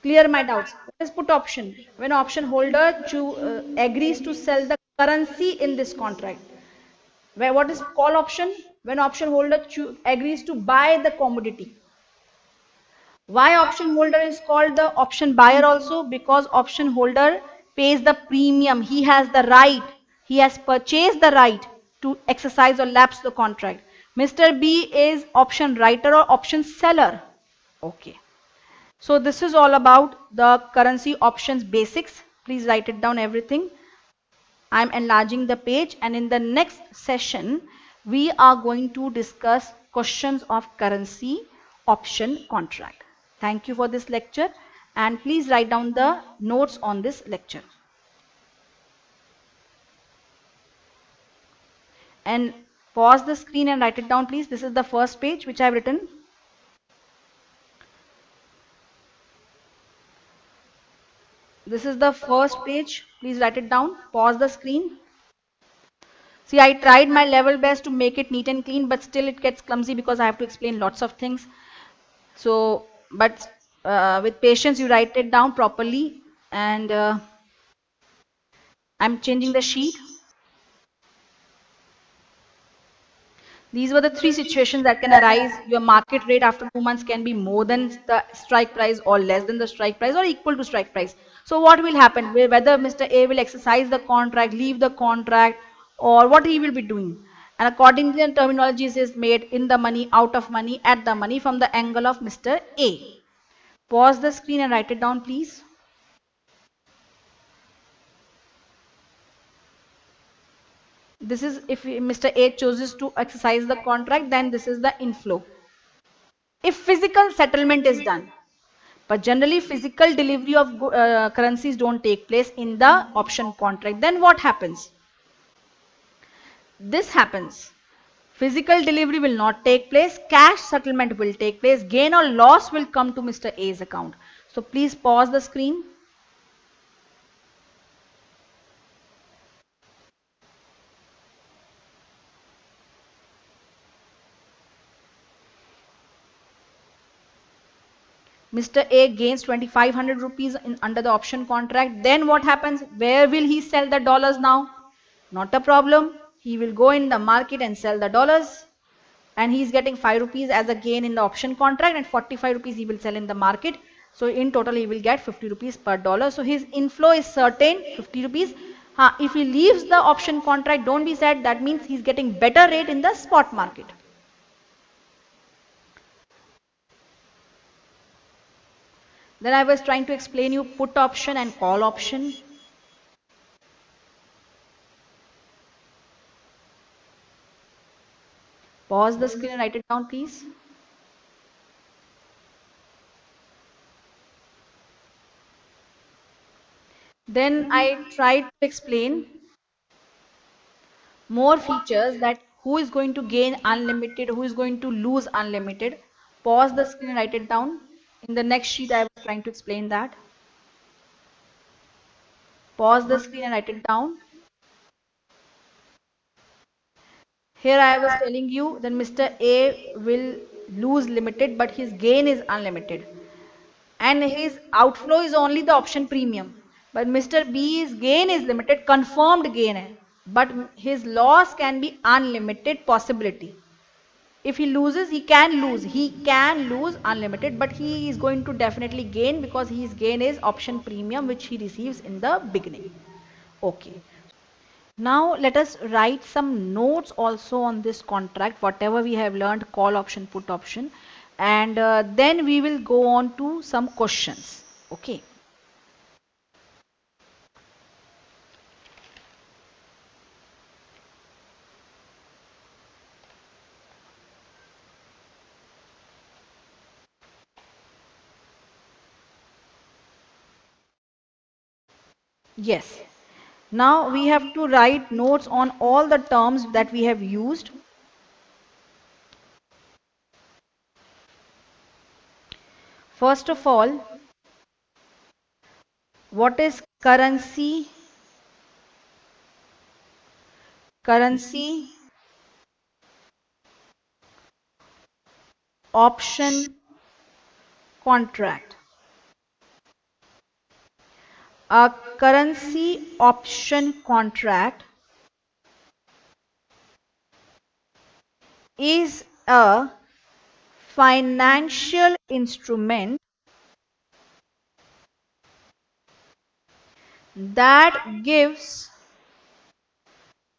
Clear my doubts. What is put option? When option holder agrees to sell the currency in this contract. Where what is call option? When option holder agrees to buy the commodity. Why option holder is called the option buyer also? Because option holder pays the premium. He has the right. He has purchased the right to exercise or lapse the contract. Mr. B is option writer or option seller. Okay. So this is all about the currency options basics. Please write it down everything. I'm enlarging the page and in the next session, we are going to discuss questions of currency option contract. Thank you for this lecture and please write down the notes on this lecture. And pause the screen and write it down please. This is the first page which I've written. This is the first page. Please write it down. Pause the screen. See, I tried my level best to make it neat and clean, but still it gets clumsy because I have to explain lots of things. So, but with patience, you write it down properly. And I'm changing the sheet. These were the three situations that can arise. Your market rate after 2 months can be more than the strike price or less than the strike price or equal to strike price. So what will happen? Whether Mr. A will exercise the contract, leave the contract, or what he will be doing. And accordingly, the terminologies is made in the money, out of money, at the money from the angle of Mr. A. Pause the screen and write it down, please. This is if Mr. A chooses to exercise the contract, then this is the inflow. If physical settlement is done, but generally physical delivery of currencies don't take place in the option contract, then what happens? This happens. Physical delivery will not take place, cash settlement will take place, gain or loss will come to Mr. A's account. So please pause the screen. Mr. A gains 2500 rupees under the option contract. Then what happens? Where will he sell the dollars now? Not a problem. He will go in the market and sell the dollars. And he is getting 5 rupees as a gain in the option contract and 45 rupees he will sell in the market. So in total he will get 50 rupees per dollar. So his inflow is certain, 50 rupees. If he leaves the option contract, don't be sad. That means he's getting better rate in the spot market. Then I was trying to explain you put option and call option. Pause the screen and write it down, please. Then I tried to explain more features that who is going to gain unlimited, who is going to lose unlimited. Pause the screen and write it down. In the next sheet, I was trying to explain that. Pause the screen and write it down. Here I was telling you that Mr. A will lose limited, but his gain is unlimited. and his outflow is only the option premium. But Mr. B's gain is limited, confirmed gain है. But his loss can be unlimited possibility. If he loses, he can lose. He can lose unlimited, but he is going to definitely gain because his gain is option premium which he receives in the beginning. Okay. Now let us write some notes also on this contract, whatever we have learned, call option, put option, and then we will go on to some questions. Okay. Yes. Now we have to write notes on all the terms that we have used. First of all, what is currency? Currency option contract. A currency option contract is a financial instrument that gives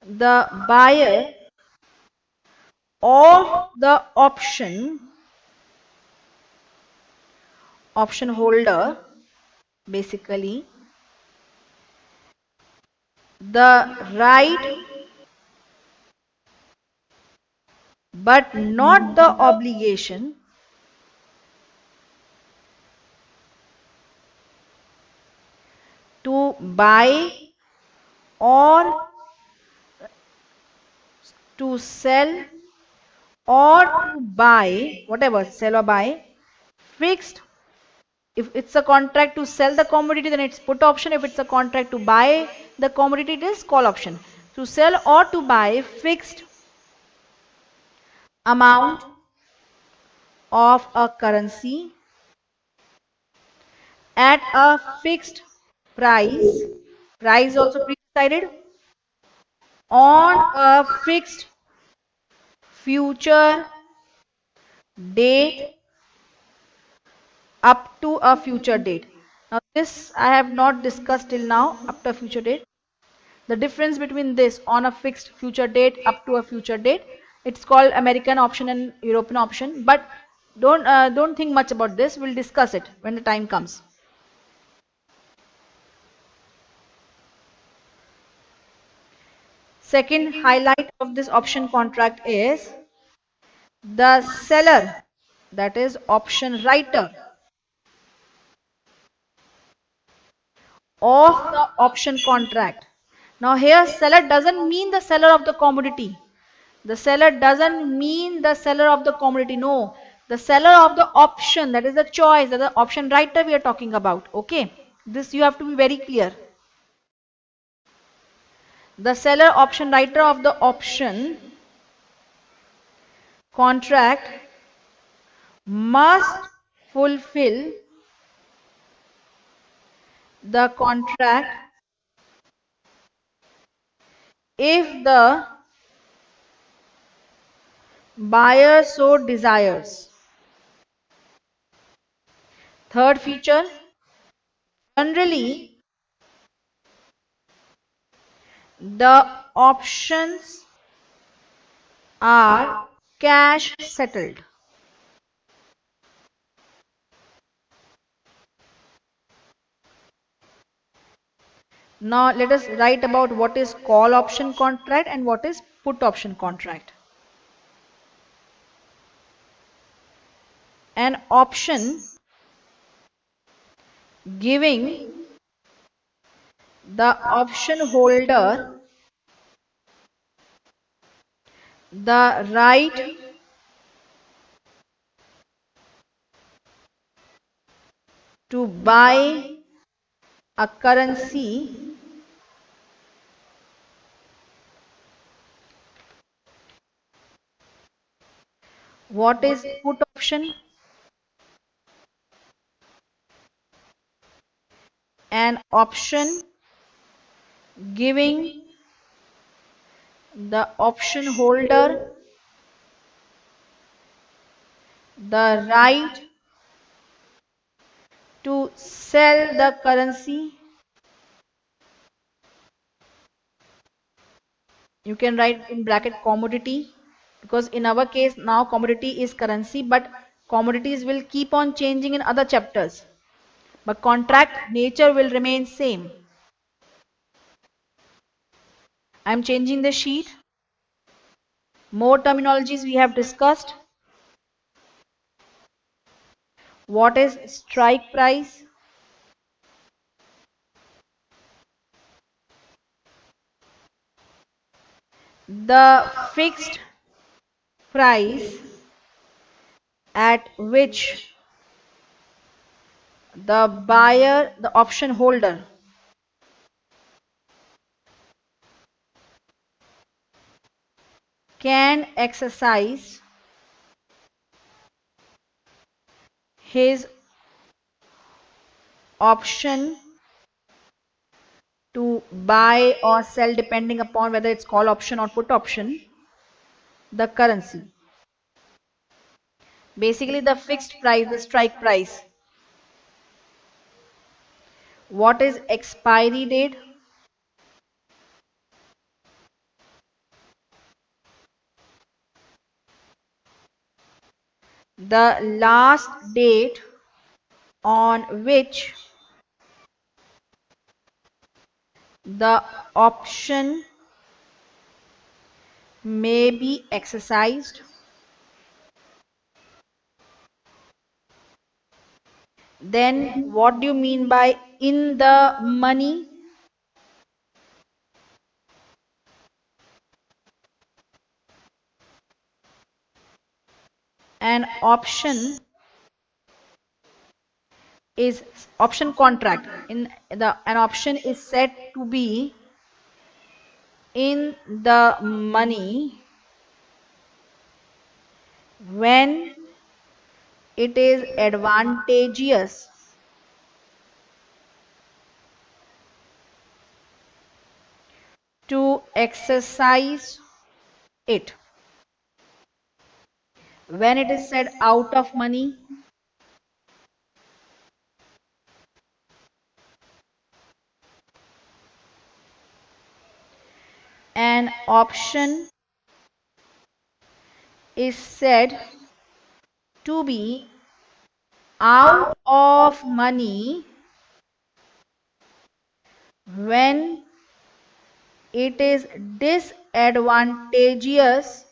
the buyer of the option holder, basically, the right but not the obligation to buy or to sell or to buy, whatever, sell or buy, fixed. If it's a contract to sell the commodity, then it's put option. If it's a contract to buy the commodity, it is call option. To sell or to buy fixed amount of a currency at a fixed price, price also pre-decided, on a fixed future date up to a future date. Now this I have not discussed till now, up to a future date. The difference between this on a fixed future date up to a future date, it's called American option and European option. But don't think much about this. We'll discuss it when the time comes. Second highlight of this option contract is the seller, that is option writer of the option contract. Now here seller doesn't mean the seller of the commodity. The seller doesn't mean the seller of the commodity. No, the seller of the option, that is the choice, that is the option writer we are talking about. Okay, this you have to be very clear. The seller option writer of the option contract must fulfill the contract if the buyer so desires. Third feature, generally the options are cash settled. Now let us write about what is call option contract and what is put option contract. An option giving the option holder the right to buy a currency what is put option? an option giving the option holder the right to sell the currency. You can write in bracket commodity, because in our case now commodity is currency, but commodities will keep on changing in other chapters, but contract nature will remain same. I am changing the sheet. More terminologies we have discussed. What is strike price? The fixed price at which the buyer, the option holder, can exercise his option to buy or sell, depending upon whether it's call option or put option, the currency. Basically the fixed price, the strike price. What is expiry date? The last date on which the option may be exercised. Then what do you mean by in the money? An option is option contract. In the an option is said to be in the money when it is advantageous to exercise it. When it is said out of money, an option is said to be out of money when it is disadvantageous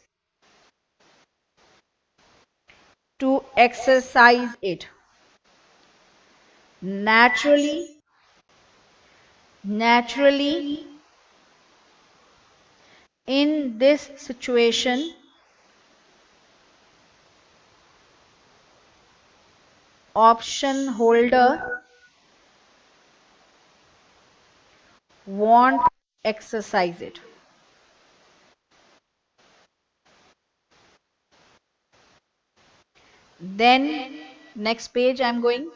to exercise it. Naturally, in this situation, option holder won't exercise it. Then next page I'm going.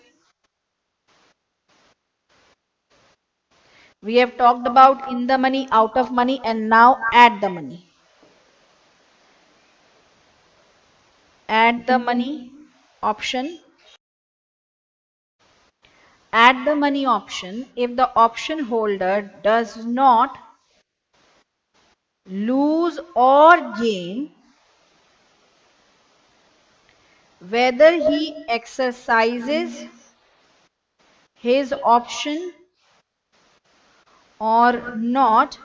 We have talked about in the money, out of money, and now at the money. At the money option. At the money option, if the option holder does not lose or gain, whether he exercises his option or not,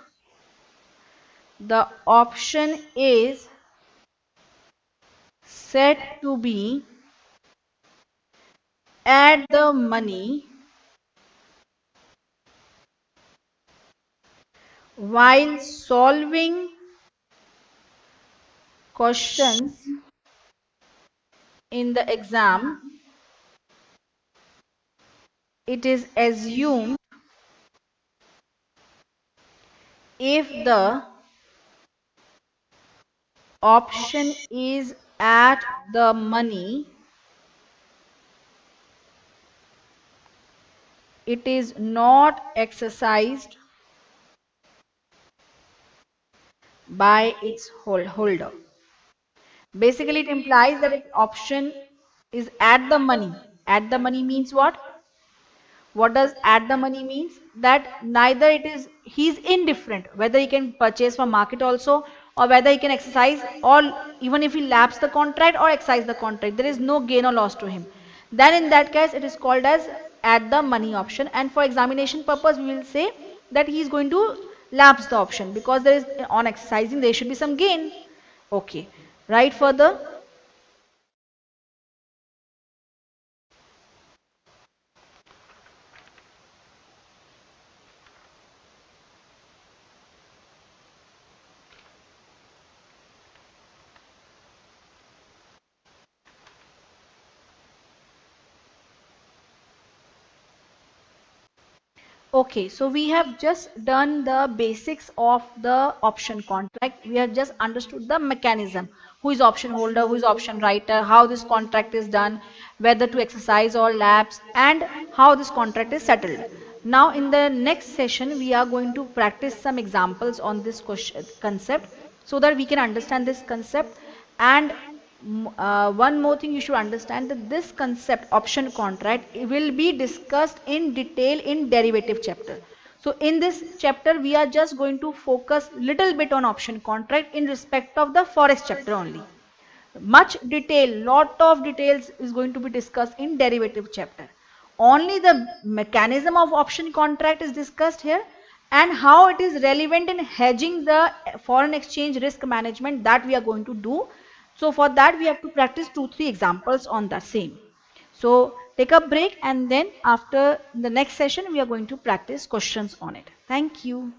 the option is said to be at the money while solving questions in the exam. It is assumed if the option is at the money, it is not exercised by its holder. Basically, it implies that its option is at the money. At the money means what? What does at the money means? That neither it is, he's indifferent whether he can purchase from market also, or whether he can exercise, or even if he lapse the contract or exercise the contract, there is no gain or loss to him. Then in that case it is called as at the money option, and for examination purpose we will say that he is going to lapse the option because there is, on exercising there should be some gain. Okay, right, further. Okay, so we have just done the basics of the option contract. We have just understood the mechanism. Who is option holder, who is option writer, how this contract is done, whether to exercise or lapse, and how this contract is settled. Now, in the next session, we are going to practice some examples on this question, concept, so that we can understand this concept. And one more thing you should understand, that this concept option contract will be discussed in detail in derivative chapter. So in this chapter we are just going to focus little bit on option contract in respect of the forex chapter only. Much detail, lot of details is going to be discussed in derivative chapter. Only the mechanism of option contract is discussed here, and how it is relevant in hedging the foreign exchange risk management, that we are going to do. So for that we have to practice 2 3 examples on the same. So take a break, and then after the next session we are going to practice questions on it. Thank you.